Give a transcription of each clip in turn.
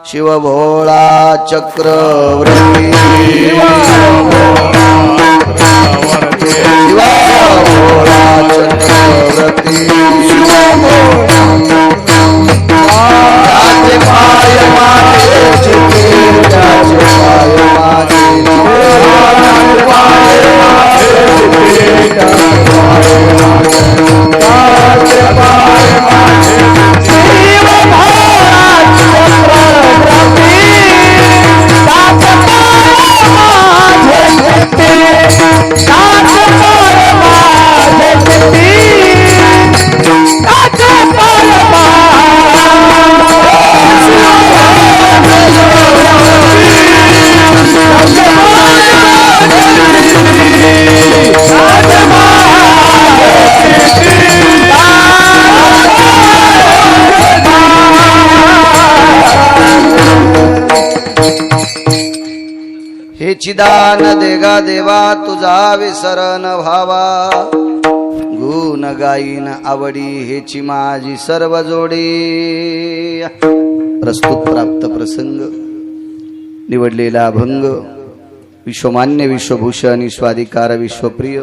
शिव भोळा चक्रवर्ती शिव भोळा चक्रवर्ती त्याचे पाय माझे चिते त्याचे पाय माझे हे चिदान देगा देवा तुझा विसरण भावा गुण गाईन आवडी हेची माझी सर्व जोडी। प्रस्तुत प्राप्त प्रसंग निवडलेला अभंग विश्वमान्य विश्वभूषण स्वाधिकार विश्वप्रिय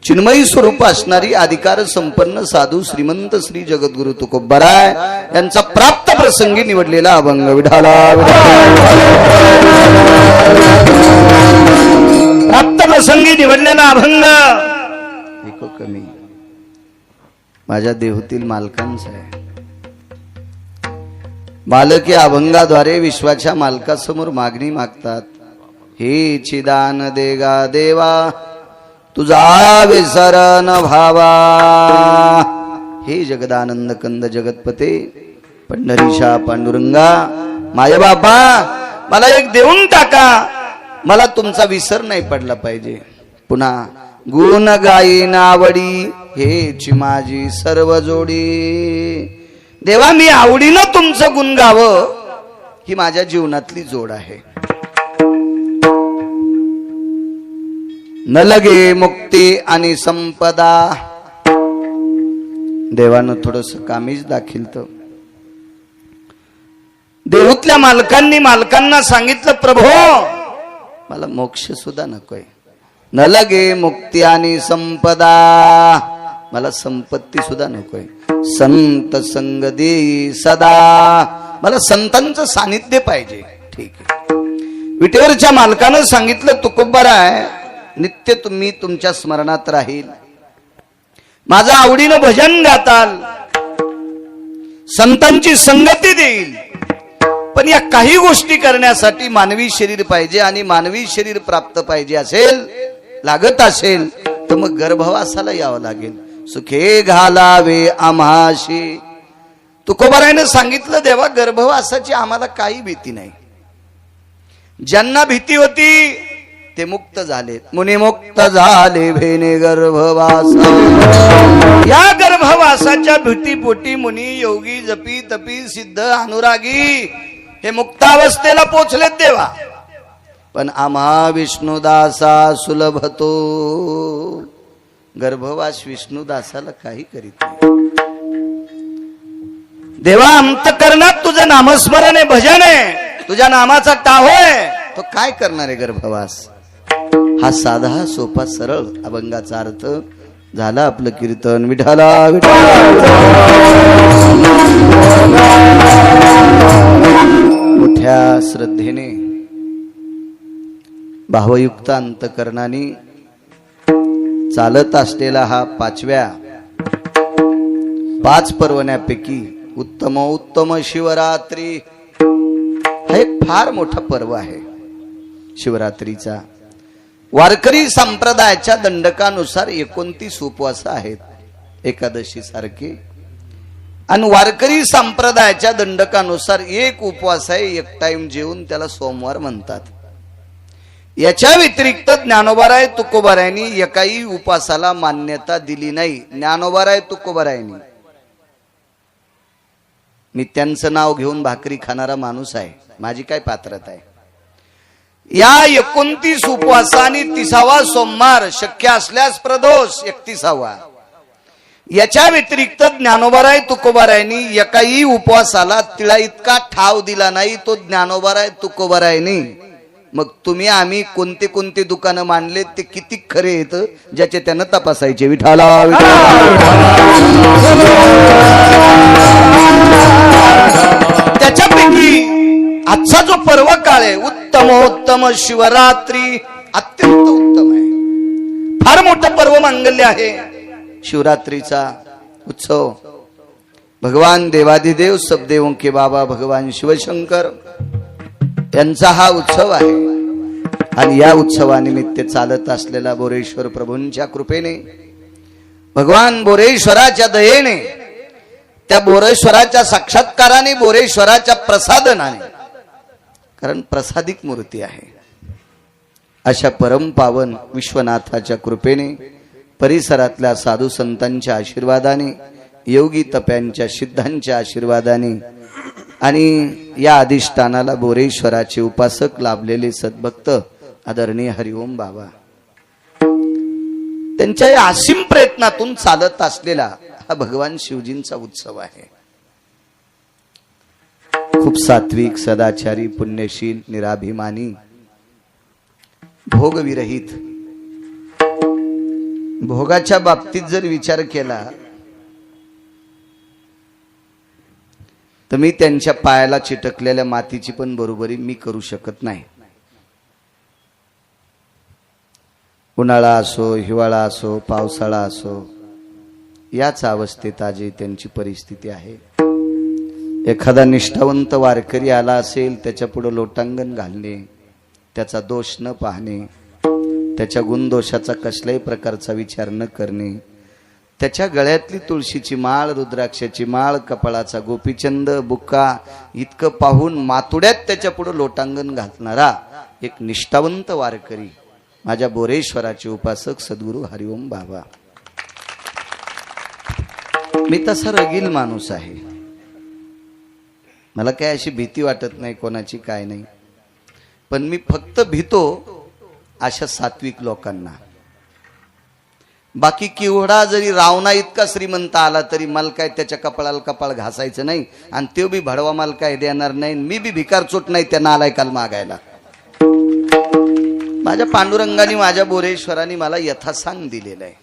चिन्मयी स्वरूप असणारी अधिकार संपन्न साधू श्रीमंत श्री जगद्गुरु तुकोबराय यांचा प्राप्त प्रसंगी निवडलेला अभंग विढाला प्राप्त प्रसंगी निवडलेला अभंग एको कमी माझ्या देहूतील मालकांचा आहे। मालक या अभंगाद्वारे विश्वाच्या मालकासमोर मागणी मागतात। हे चिदान देगा देवा तुझा विसरण भावा हे जगदानंद कंद जगतपते पंढरीशा पांडुरंगा माय बाबा मला एक देऊन टाका, मला तुमचा विसर नाही पडला पाहिजे। पुन्हा गुण गाईन आवडी हेची माझी सर्व जोडी। देवा मी आवडीनं तुमचं गुण गावं ही माझ्या जीवनातली जोड आहे। न लगे मुक्ती आणि संपदा देवानं थोडस कामीज दाखिलत। देहूतल्या मालकांना सांगितलं प्रभो मला मोक्ष सुद्धा नकोय, न लगे मुक्ती आणि संपदा मला संपत्ती सुद्धा नकोय। संत संग दे सदा मला संतांचं सानिध्य पाहिजे। ठीक आहे, विटेवरच्या मालकानं सांगितलं तुकोबराय नित्य तुम्ही तुमच्या स्मरणात राहील, माझं आवडीनं भजन गाताल, संतांची संगती देईल, पण या काही गोष्टी करण्यासाठी मानवी शरीर पाहिजे आणि मानवी शरीर प्राप्त पाहिजे असेल लागत असेल तर मग गर्भवासाला यावं लागेल। सुखे घालावे आम्हाशी तुकोबरायनं सांगितलं देवा गर्भवासाची आम्हाला काही भीती नाही। ज्यांना भीती होती ते मुक्त झाले, मुनी मुक्त झाले भेने गर्भवास। या गर्भवासाच्या भीतीपोटी मुनी योगी जपी तपी सिद्ध अनुरागी हे मुक्तावस्थेला पोचलेत देवा। पण आम्हा विष्णुदासा सुलभतो गर्भवास विष्णुदासाला काही करीत नाही। देवा अंतकरणात तुझं नामस्मरण आहे, भजन आहे, तुझ्या नामाचा टाहो आहे, तो काय करणार आहे गर्भवास। हा साधा सोपा सरळ अभंगाचा अर्थ झाला। आपलं कीर्तन विठाला मोठ्या श्रद्धेने भावयुक्त अंतकरणाने चालत असलेला हा पाच पर्वण्यापैकी उत्तम शिवरात्री हा एक फार मोठा पर्व आहे। शिवरात्रीचा वारकरी संप्रदायाच्या दंडकानुसार 29 उपवास आहेत एकादशी सारखे, आणि वारकरी संप्रदायाच्या दंडकानुसार एक उपवास आहे, एक टाइम जेवून त्याला सोमवार म्हणतात। याच्या व्यतिरिक्त ज्ञानोबाराय तुकोबारायांनी एकाही उपवासाला मान्यता दिली नाही। ज्ञानोबाराय तुकोबारायांनी मी त्यांचं नाव घेऊन भाकरी खाणारा माणूस आहे, माझी काय पात्रता आहे। या 29 उपवासाने 30वा सोमवार शक्य असल्यास प्रदोष 31वा याच्या व्यतिरिक्त ज्ञानोबाराय तुकोबारायांनी एकाही उपवासाला तिळा इतका ठाव दिला नाही तो ज्ञानोबाराय तुकोबारायांनी. मग तुम्ही आम्ही कोणते कोणते दुकानं मांडले ते किती खरे येत ज्याचे त्यानं तपासायचे. विठाला त्याच्यापैकी आजचा जो पर्व काळ आहे उत्तमोत्तम शिवरात्री अत्यंत उत्तम आहे. फार मोठं पर्व मांगल्य आहे शिवरात्रीचा उत्सव. भगवान देवादिदेव सबदेवों के बाबा भगवान शिवशंकर यांचा हा उत्सव आहे. आणि या उत्सवानिमित्त चालत असलेला बोरेश्वर प्रभूंच्या कृपेने भगवान बोरेश्वराच्या दयेने त्या बोरेश्वराच्या साक्षात्काराने बोरेश्वराच्या प्रसादनाने, कारण प्रसादिक मूर्ती आहे, अशा परम पावन विश्वनाथाच्या कृपेने परिसरातल्या साधू संतांच्या आशीर्वादाने योगी तप्यांच्या सिद्धांच्या आशीर्वादाने आणि या अधिष्ठानाला बोरेश्वराचे उपासक लाभलेले सद्भक्त आदरणीय हरिओम बाबा त्यांच्या या असीम प्रयत्नातून चालत असलेला हा भगवान शिवजींचा उत्सव आहे. खूप सात्विक सदाचारी पुण्यशील निराभिमानी भोगविरहित. भोगाच्या बाबतीत जर विचार केला तर मी त्यांच्या पायाला चिटकलेल्या मातीची पण बरोबरी मी करू शकत नाही. उन्हाळा असो हिवाळा असो पावसाळा असो याच अवस्थेत आजही त्यांची परिस्थिती आहे. एखादा निष्ठावंत वारकरी आला असेल त्याच्या पुढे लोटांगण घालणे, त्याचा दोष न पाहणे, त्याच्या गुणदोषाचा कसल्याही प्रकारचा विचार न करणे, त्याच्या गळ्यातली तुळशीची माळ रुद्राक्षाची माळ कपाळाचा गोपीचंद बुक्का इतकं पाहून मातुड्यात त्याच्या पुढे लोटांगण घालणारा एक निष्ठावंत वारकरी माझ्या बोरेश्वराचे उपासक सद्गुरू हरिओम बाबा. मी तसा रगील माणूस आहे. मला काय अशी भीती वाटत नाही कोणाची, काय नाही. पण मी फक्त भीतो अशा सात्विक लोकांना. बाकी किवडा जरी रावणा इतका श्रीमंत आला तरी मला काय त्याच्या कपाळाला कपाळ घासायचं नाही आणि तो बी भडवा मला काय देणार नाही. मी बी भिकारचोट नाही त्यांना आलाय काल मागायला. माझ्या पांडुरंगाने माझ्या बोरेश्वराने मला यथासांग दिलेलं आहे.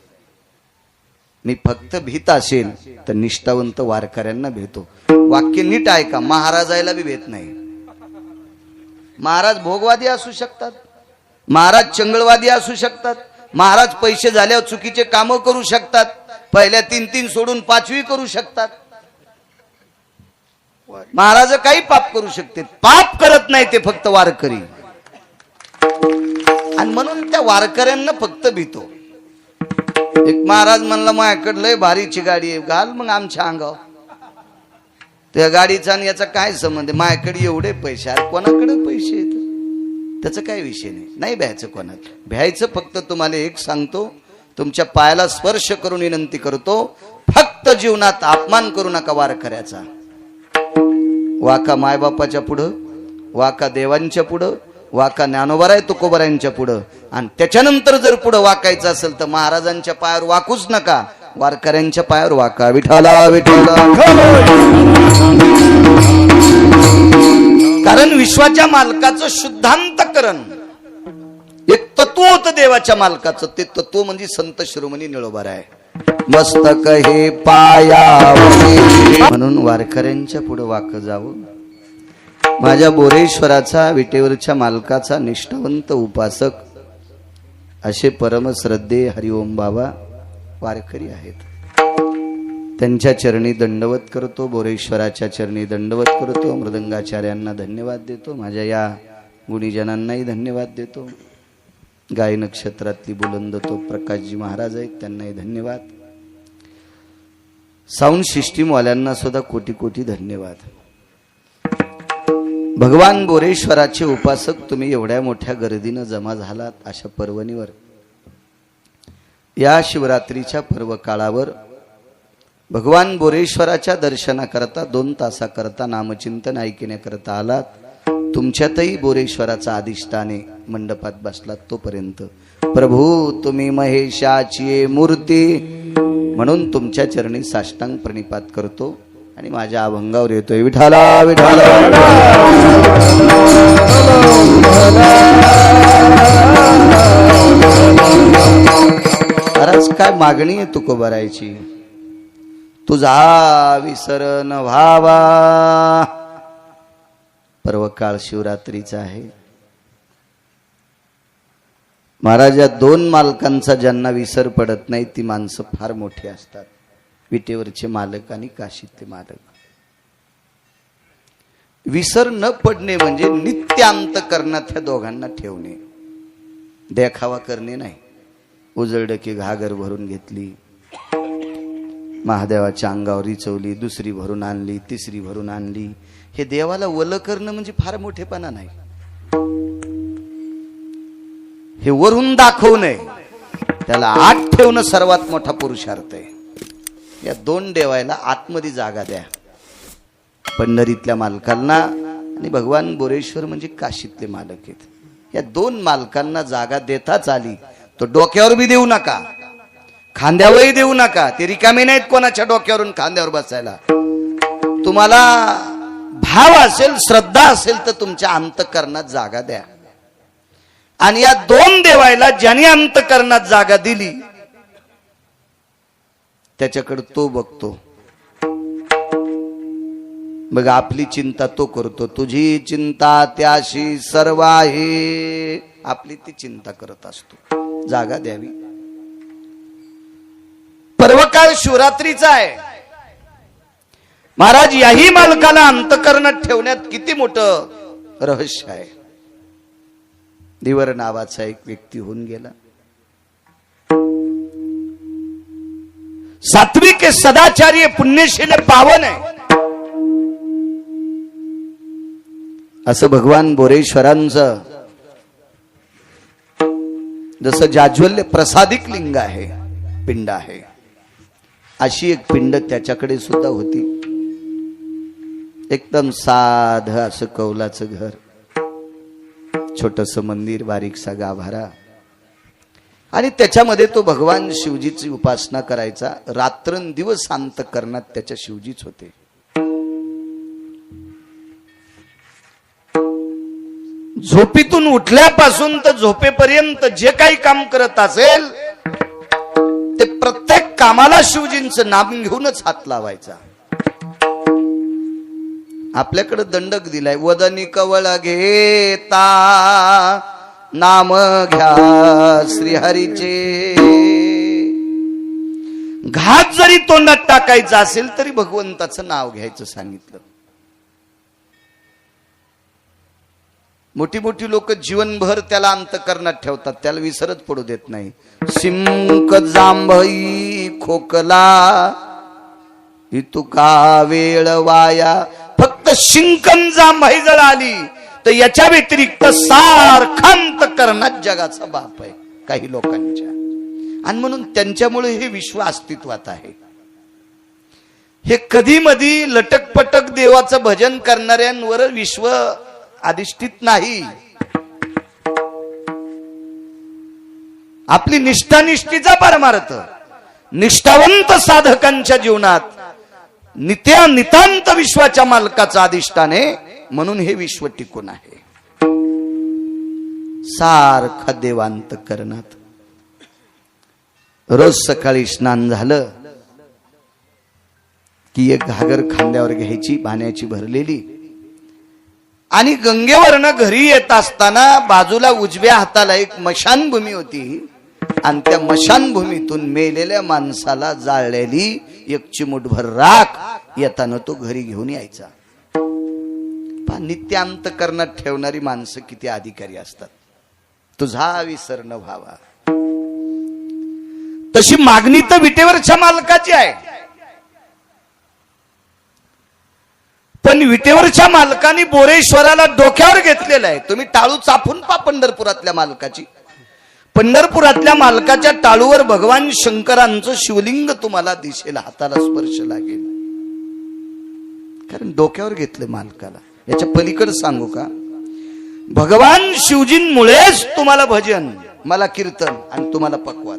मी फक्त भीत असेल तर निष्ठावंत वारकऱ्यांना भेटतो. वाक्य नीट ऐका, महाराजायला बी भेट नाही. महाराज भोगवादी असू शकतात, महाराज चंगळवादी असू शकतात, महाराज पैसे झाल्यावर चुकीचे कामं करू शकतात, पहिल्या 3 सोडून 5वी करू शकतात. महाराज काही पाप करू शकते, पाप करत नाही ते फक्त वारकरी. आणि म्हणून त्या वारकऱ्यांना फक्त भीतो. एक महाराज म्हणला माझ्याकडे लय भारीची गाडी आहे, घाल मग आमच्या अंगावर. त्या गाडीचा आणि याचा काय संबंध आहे? माझ्याकडे एवढे पैसे आहेत, कोणाकडे पैसे आहेत त्याचा काय विषय नाही. नाही भ्यायचं कोणाला, भ्यायचं फक्त तुम्हाला एक सांगतो, तुमच्या पायाला स्पर्श करून विनंती करतो, फक्त जीवनात अपमान करू नका वारकऱ्याचा. वाका मायबापाच्या पुढं, वाका देवांच्या पुढं, वाका ज्ञानोबाराय तुकोबारायांच्या पुढं, आणि त्याच्यानंतर जर पुढं वाकायचं असेल तर महाराजांच्या पायावर वाकूच नका, वारकऱ्यांच्या पायावर वाका. विठाला विठाला. कारण विश्वाच्या मालकाचं शुद्धांतकरण एक तत्व होतं देवाच्या मालकाचं. ते तत्व म्हणजे संत शिरोमणी निळोबाराय. मस्तक हे पायावर, म्हणून वारकऱ्यांच्या पुढे वाक जावं. माझ्या बोरेश्वराचा विटेवरच्या मालकाचा निष्ठावंत उपासक असे परम श्रद्धे हरिओम बाबा वारकरी आहेत. त्यांच्या चरणी दंडवत करतो, बोरेश्वराच्या चरणी दंडवत करतो. मृदंगाचार्यांना धन्यवाद देतो, माझ्या या गुणीजनांनाही धन्यवाद देतो. गाय नक्षत्रातली बुलंद तो प्रकाशजी महाराज आहेत, त्यांनाही धन्यवाद. साऊंड सिस्टीम वाल्यांना सुद्धा कोटी कोटी धन्यवाद. भगवान बोरेश्वराचे उपासक तुम्ही एवढ्या मोठ्या गर्दीनं जमा झालात अशा पर्वणीवर, या शिवरात्रीच्या पर्व काळावर भगवान बोरेश्वराच्या दर्शनाकरता 2 तासाकरता नामचिंतन ऐकण्याकरता आलात. तुमच्यातही बोरेश्वराचा अधिष्ठाने मंडपात बसलात. तोपर्यंत प्रभू तुम्ही महेशाची मूर्ती म्हणून तुमच्या चरणी साष्टांग प्रणिपात करतो आणि माझ्या अभंगावर येतोय. विठाला विठाला महाराज काय मागणी आहे तुकोबारायची? तुझा विसर न व्हावा. पर्व काळ शिवरात्रीचा आहे. महाराज या दोन मालकांचा ज्यांना विसर पडत नाही ती माणसं फार मोठी असतात. विटेवरचे मालक आणि काशीतले मालक. विसर न पडणे म्हणजे नित्य अंतःकरणात ह्या दोघांना ठेवणे, देखावा करणे नाही. उजळडकी घागर भरून घेतली, महादेवाच्या अंगावर रिचवली, दुसरी भरून आणली, तिसरी भरून आणली. हे देवाला वल करणं म्हणजे फार मोठेपणा नाही. हे वरून दाखवणे, त्याला आत ठेवणं सर्वात मोठा पुरुषार्थ आहे. या दोन देवायला आतमध्ये जागा द्या. पंढरीतल्या मालकांना आणि भगवान बोरेश्वर म्हणजे काशीतले मालक आहेत. या दोन मालकांना जागा देताच आली. तो डोक्यावर बी देऊ नका, खांद्यावरही देऊ नका. ते रिकामे नाहीत कोणाच्या डोक्यावरून खांद्यावर बसायला. तुम्हाला भाव असेल, श्रद्धा असेल तर तुमच्या अंतःकरणात जागा द्या. आणि या दोन देवायला ज्याने अंतःकरणात जागा दिली त्याच्याकडे तो बघतो. मग आपली चिंता तो करतो. तुझी चिंता त्याशी सर्व आहे, आपली ती चिंता करत असतो. जागा द्यावी. पर्वकाळ शिवरात्रीचा आहे. महाराज याही मालकाला अंतःकरणात ठेवण्यात किती मोठं रहस्य आहे. दिवर नावाचा एक व्यक्ती होऊन गेला. सात्विक सदाचार्य पुण्यशील पावन आहे असं भगवान बोरेश्वरांचं जसं जाज्वल्य प्रसादिक लिंग आहे, पिंड आहे, अशी एक पिंड त्याच्याकडे सुद्धा होती. एकदम साध असं कौलाचं घर, छोटस मंदिर, बारीकसा गाभारा, आणि त्याच्यामध्ये तो भगवान शिवजीची उपासना करायचा. रात्रंदिवस अंतःकरणात त्याच्या शिवजीच होते. झोपेतून उठल्यापासून तर झोपेपर्यंत जे काही काम करत असेल ते प्रत्येक कामाला शिवजींचं नाम घेऊनच हात लावायचा. आपल्याकडे दंडक दिलाय, वदनी कवळ घेता नाम घ्या श्रीहरीचे. घात जरी तोंडात टाकायचा असेल तरी भगवंताचं नाव घ्यायचं सांगितलं. मोठी मोठी लोक जीवनभर त्याला अंतःकरणात ठेवतात, त्याला विसरत पडू देत नाही. सिंक जांभई खोकला तुका वेळ वाया. फक्त शिंकन जांभई जळ आली तर याच्या व्यतिरिक्त सारखा अंतःकरणात जगाचा बाप आहे काही लोकांच्या. आणि म्हणून त्यांच्यामुळे हे विश्व अस्तित्वात आहे. हे कधी मधी लटकपटक देवाचं भजन करणाऱ्यांवर विश्व अधिष्ठित नाही. आपली निष्ठानिष्ठीचा परमार्थ निष्ठावंत साधकांच्या जीवनात नितांत विश्वाच्या मालकाचा अधिष्ठान आहे. म्हणून हे विश्व टिकून आहे. सारखा देवांतःकरणात. रोज सकाळी स्नान झालं की एक घागर खांद्यावर घ्यायची, पाण्याची भरलेली, आणि गंगेवरनं घरी येत असताना बाजूला उजव्या हाताला एक मशानभूमी होती, आणि त्या मशानभूमीतून मेलेल्या माणसाला जाळलेली एक चिमूटभर राख येताना तो घरी घेऊन यायचा. नित्य अंतःकरणात ठेवणारी माणसं किती अधिकारी असतात. तुझा विसर न व्हावा. तशी मागणी तर विटेवरच्या मालकाची आहे. पण विटेवरच्या मालकाने बोरेश्वराला डोक्यावर घेतलेलं आहे. तुम्ही टाळू चापून पा पंढरपुरातल्या मालकाची. पंढरपुरातल्या मालकाच्या टाळूवर भगवान शंकरांचं शिवलिंग तुम्हाला दिसेल, हाताला स्पर्श लागेल, कारण डोक्यावर घेतलं मालकाला. याच्या पलीकडे सांगू का, भगवान शिवजींमुळेच तुम्हाला भजन, मला कीर्तन आणि तुम्हाला पक्वात.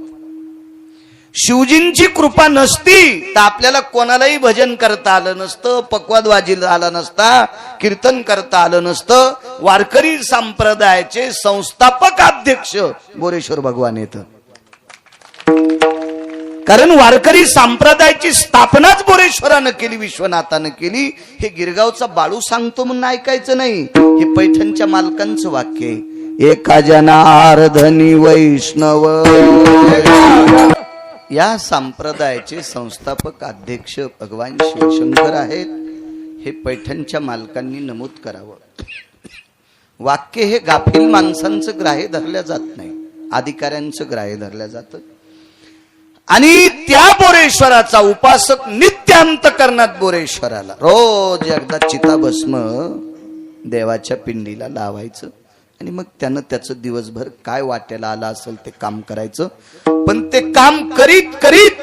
शिवजींची कृपा नसती तर आपल्याला कोणालाही भजन करता आलं नसतं, पक्वाद वाजीला आला नसता, कीर्तन करता आलं नसतं. वारकरी संप्रदायाचे संस्थापक अध्यक्ष बोरेश्वर भगवान येत. कारण वारकरी संप्रदायाची स्थापनाच बोरेश्वरानं केली, विश्वनाथानं केली. हे गिरगावचा बाळू सांगतो म्हणून ऐकायचं नाही, हे पैठणच्या मालकांचं वाक्य आहे. एका जनार्दनी वैष्णव या संप्रदायाचे संस्थापक अध्यक्ष भगवान शिवशंकर आहेत. हे पैठणच्या मालकांनी नमूद करावं. वाक्य हे गाफील माणसांचं ग्राह्य धरल्या जात नाही, अधिकाऱ्यांचं ग्राह्य धरल्या जातं. आणि त्या बोरेश्वराचा उपासक नित्यांत करण्यात बोरेश्वराला रोज एकदा चिताभस्म देवाच्या पिंडीला लावायचं आणि मग त्यानं त्याचं दिवसभर काय वाट्याला आलं असेल ते काम करायचं. पण ते काम करीत करीत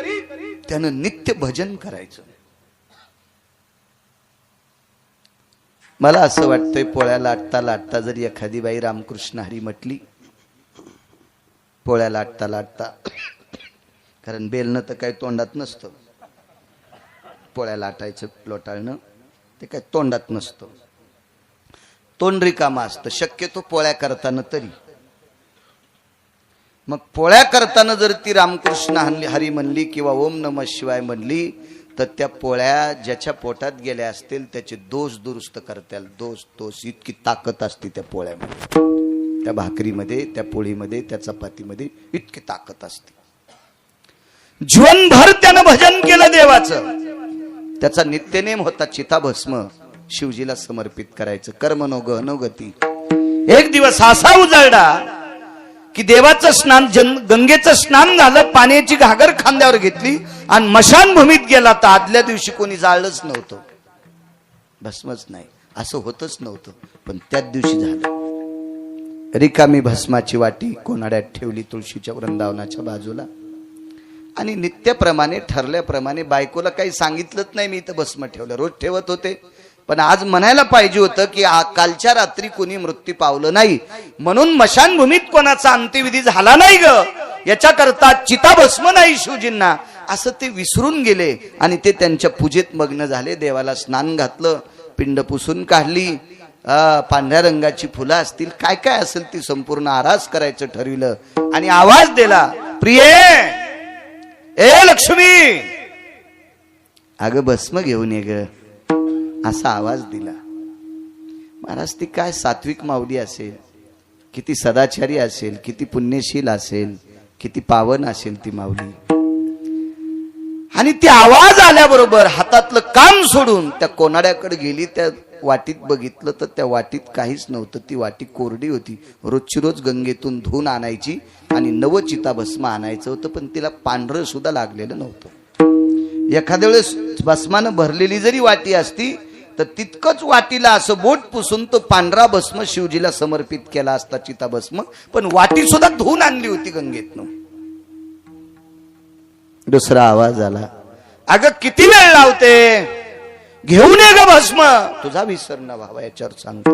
त्यानं नित्य भजन करायचं. मला असं वाटतंय पोळ्या लाटता लाटता जरी एखादी बाई रामकृष्ण हरी म्हटली, पोळ्या लाटता लाटता, कारण बेलणं तर काही तोंडात नसतं, पोळ्या लाटायचं लोटाळणं ते काय तोंडात नसतं, तोंड रिकामं असतं शक्यतो पोळ्या करताना तरी. मग पोळ्या करताना जर ती रामकृष्ण हरी म्हणली किंवा ओम नमः शिवाय म्हणली तर त्या पोळ्या ज्याच्या पोटात गेल्या असतील त्याचे दोष दुरुस्त करतील. दोष इतकी ताकद असते त्या पोळ्यामध्ये, त्या भाकरीमध्ये, त्या पोळीमध्ये, त्या चपातीमध्ये इतकी ताकद असते. जीवनभर त्यानं भजन केलं देवाचं. त्याचा नित्यनेम होता चिताभस्म शिवजीला समर्पित करायचं. कर्म नो गती. एक दिवस असा उजळला की देवाचं स्नान, गंगेचं स्नान झालं, पाण्याची घागर खांद्यावर घेतली आणि मशानभूमीत गेला तर आदल्या दिवशी कोणी जाळलंच नव्हतं, भस्मच नाही, असं होतच नव्हतं. पण त्याच दिवशी झालं. रिकामी भस्माची वाटी कोणाड्यात ठेवली तुळशीच्या वृंदावनाच्या बाजूला आणि नित्यप्रमाणे ठरल्याप्रमाणे बायकोला काही सांगितलंच नाही मी इथं भस्म ठेवलं, रोज ठेवत होते. पण आज म्हणायला पाहिजे होतं की कालच्या रात्री कोणी मृत्यू पावलं नाही म्हणून मशानभूमीत कोणाचा अंत्यविधी झाला नाही ग, याच्याकरता चिताभस्म नाही शिवजींना, असं ते विसरून गेले आणि ते त्यांच्या पूजेत मग्न झाले. देवाला स्नान घातलं, पिंड पुसून काढली, पांढऱ्या रंगाची फुलं असतील, काय काय असेल ती संपूर्ण आरास करायचं ठरविलं आणि आवाज दिला, प्रिये ए लक्ष्मी, अगं भस्म घेऊन ये ग, असा आवाज दिला. महाराज ती काय सात्विक माऊली असेल, किती सदाचारी असेल, किती पुण्यशील असेल, किती पावन असेल ती माऊली. आणि ती आवाज आल्याबरोबर हातातलं काम सोडून त्या कोनाड्याकडे गेली. त्या वाटीत बघितलं तर त्या वाटीत काहीच नव्हतं, ती वाटी कोरडी होती. रोजची रोज गंगेतून धुवून आणायची आणि नवचिता भस्म आणायचं होतं, पण तिला पांढरं सुद्धा लागलेलं नव्हतं. एखाद्या वेळेस भस्मानं भरलेली जरी वाटी असती तर तितकंच वाटीला असं बोट पुसून तो पांढरा भस्म शिवजीला समर्पित केला असता चिताभस्म, पण वाटी सुद्धा धुवून आणली होती गंगेतनं. दुसरा आवाज आला, अगं किती वेळ लावते, घेऊन ये ग भस्म, तुझा विसर न व्हावा याच्यावर सांगते.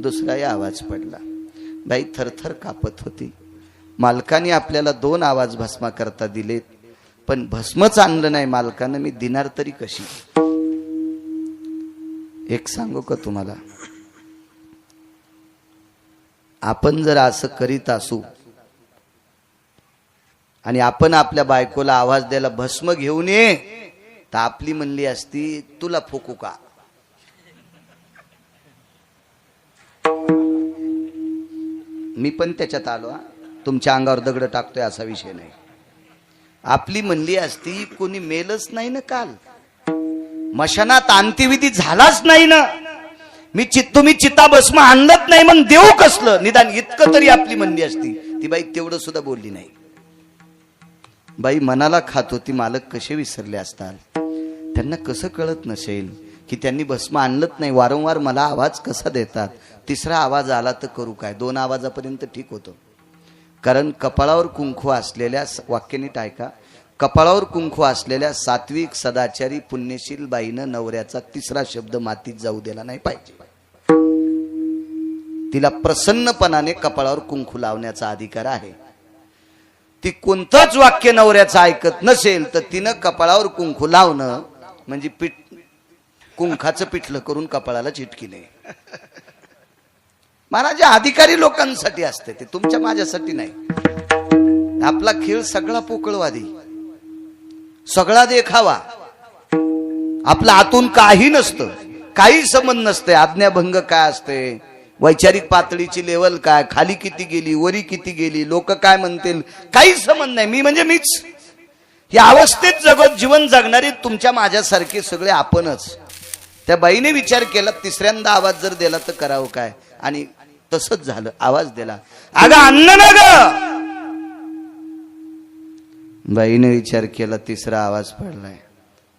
दुसराही आवाज पडला. बाई थरथर कापत होती. मालकाने आपल्याला 2 आवाज भस्मा करता दिलेत, पण भस्मच आणलं नाही मालकानं, मी दिनार तरी कशी. एक सांगू का तुम्हाला, आपण जर असं करीत असू आणि आपण आपल्या बायकोला आवाज द्यायला भस्म घेऊन ये तर आपली म्हणली असती तुला फुकू का. मी पण त्याच्यात आलो, तुमच्या अंगावर दगड टाकतोय असा विषय नाही. आपली म्हणली असती कोणी मेलच नाही ना, काल मशानात अंत्यविधी झालाच नाही ना, तुम्ही चिताभस्म आणलंच नाही, मग देऊ कसलं, निदान इतकं तरी आपली म्हणली असती. ती बाई तेवढं सुद्धा बोलली नाही. बाई मनाला खात होती, मालक कसे विसरले असतात, त्यांना कसं कळत नसेल की त्यांनी भस्म आणलंच नाही. वारंवार मला आवाज कसा देतात, तिसरा आवाज आला तर करू काय. 2 आवाजापर्यंत ठीक होतं, कारण कपाळावर कुंकू असलेल्या, वाक्याने टायका, कपाळावर कुंकू असलेल्या सात्विक सदाचारी पुण्यशील बाईनं नवऱ्याचा तिसरा शब्द मातीत जाऊ दिला नाही पाहिजे. तिला प्रसन्नपणाने कपाळावर कुंकू लावण्याचा अधिकार आहे. ती कोणतंच वाक्य नवऱ्याचं ऐकत नसेल तर तिनं कपाळावर कुंकू लावणं म्हणजे कुंखाचं पिठलं करून कपाळाला चिटकी नये. महाराज अधिकारी लोकांसाठी असते, ते तुमच्या माझ्यासाठी नाही. आपला खेळ सगळा पोकळवादी, सगळा देखावा, आपला आतून काही नसतं, काही संबंध नसते. आज्ञाभंग काय असते, वैचारिक पातळीची लेवल काय, खाली किती गेली, वरी किती गेली, लोक काय म्हणतील, काही संबंध नाही. मी म्हणजे मीच. या अवस्थेत जगत जीवन जगणारी तुमच्या माझ्यासारखे सगळे आपणच. त्या बाईने विचार केला, तिसऱ्यांदा आवाज जर दिला तर करावं काय, आणि तसंच झालं. आवाज दिला, अगं अन्न ना ग. बाईने विचार केला, तिसरा आवाज पडलाय,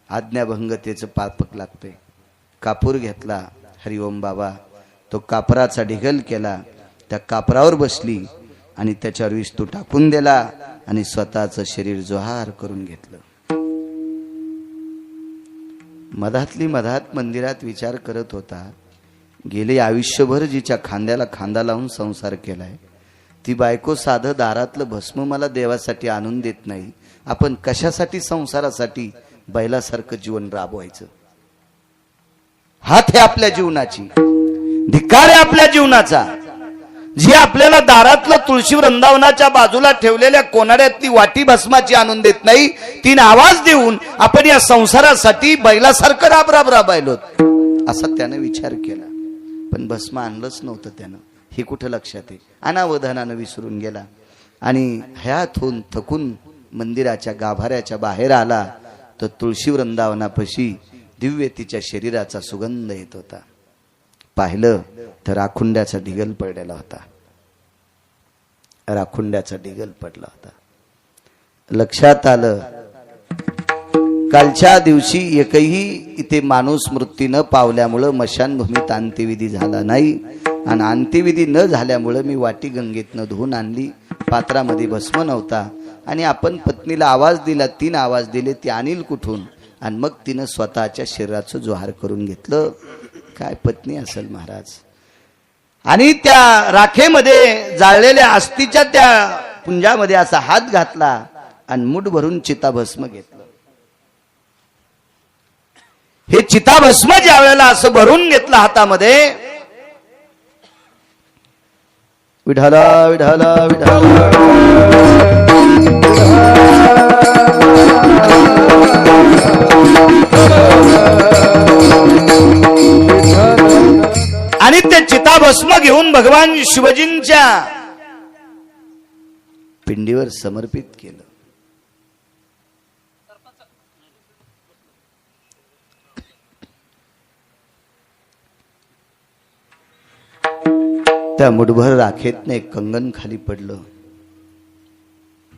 आज्ञाभंगतेचं पापक लागतंय. कापूर घेतला, हरिओम बाबा. तो कापराचा ढिगल केला, त्या कापरावर बसली आणि त्याच्यावर विस्तू टाकून दिला आणि स्वतःचं शरीर जोहार करून घेतलं. मधातली मधात मंदिरात विचार करत होता, गेले आयुष्यभर जिच्या खांद्याला खांदा लावून संसार केलाय, ती बायको साधं दारातलं भस्म मला देवासाठी आणून देत नाही. आपण कशासाठी संसारासाठी बैलासारखं जीवन राबवायचं? हात आहे आपल्या जीवनाची, धिक्कार आहे आपल्या जीवनाचा. जी आपल्याला दारातलं तुळशी वृंदावनाच्या बाजूला ठेवलेल्या कोनाड्यातली वाटी भस्माची आणून देत नाही, तीन आवाज देऊन आपण या संसारासाठी बैलासारखं राबायलो. असा त्यानं विचार केला, पण भस्म आणलंच नव्हतं त्यानं. हे कुठं लक्षात आहे? अनावधानानं विसरून गेला आणि हयातून थकून मंदिराच्या गाभाऱ्याच्या बाहेर आला तर तुळशी वृंदावनापाशी दिव्य तिच्या शरीराचा सुगंध येत होता. पाहिलं तर राखुंड्याचा ढिगल पडलेला होता. राखुंड्याचा ढिगल पडला होता. लक्षात आलं, कालच्या दिवशी एकही इथे माणूस मृत्यू न पावल्यामुळं मशानभूमीत अंत्यविधी झाला नाही, आणि अंत्यविधी न झाल्यामुळं मी वाटी गंगेतनं धुवून आणली. पात्रामध्ये भस्म नव्हता आणि आपण पत्नीला आवाज दिला, 3 आवाज दिले, ती आणील कुठून? आणि मग तिनं स्वतःच्या शरीराचं जोहार करून घेतलं. काय पत्नी असेल महाराज. आणि त्या राखेमध्ये जाळलेल्या अस्थिच्या त्या पुंजामध्ये असा हात घातला आणि मूठ भरून चिताभस्म घेतलं. हे चिताभस्म ज्या वेळेला असं भरून घेतलं हातामध्ये, विठाला विठाला विठाला आणि ते चिताभस्म घेऊन भगवान शिवजींच्या पिंडीवर समर्पित केलं. त्या मुठभर राखेतनं एक कंगन खाली पडलं.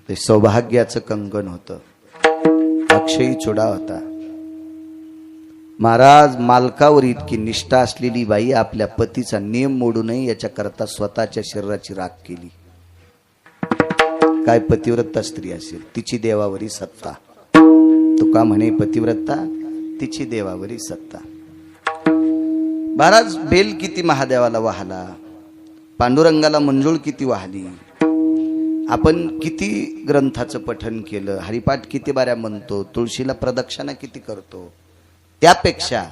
ते सौभाग्याचं कंगन होतं, अक्षयी चुडा होता. महाराज, मालकावर इतकी निष्ठा असलेली बाई आपल्या पतीचा नियम मोडू नये याच्याकरता स्वतःच्या शरीराची राख केली. काय पतिव्रता स्त्री असेल, तिची देवावरी सत्ता. तुका म्हणे पतिव्रता तिची देवावरी सत्ता. महाराज, बेल किती महादेवाला वाहला, पांडुरंगाला मंजुळ किती वाहली, आपण किती ग्रंथाचं पठन केलं, हरिपाठ किती बाऱ्या म्हणतो, तुळशीला प्रदक्षिणा किती करतो, त्यापेक्षा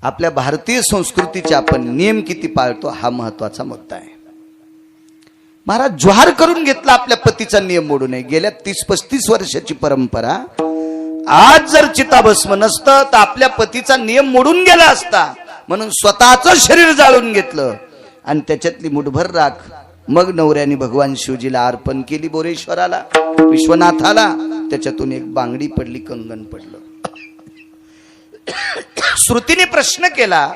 आपल्या भारतीय संस्कृतीचे आपण नियम किती पाळतो हा महत्वाचा मुद्दा आहे. महाराज, जोहार करून घेतला आपल्या पतीचा नियम मोडू नये. गेल्या 30-35 वर्षाची परंपरा. आज जर चिताभस्म नसतं तर आपल्या पतीचा नियम मोडून गेला असता, म्हणून स्वतःचं शरीर जाळून घेतलं आणि त्याच्यातली मुठभर राख मग नवऱ्याने भगवान शिवजीला अर्पण केली, बोरेश्वराला, विश्वनाथाला. त्याच्यातून एक बांगडी पडली, कंगन पडलं. श्रुतीने प्रश्न केला,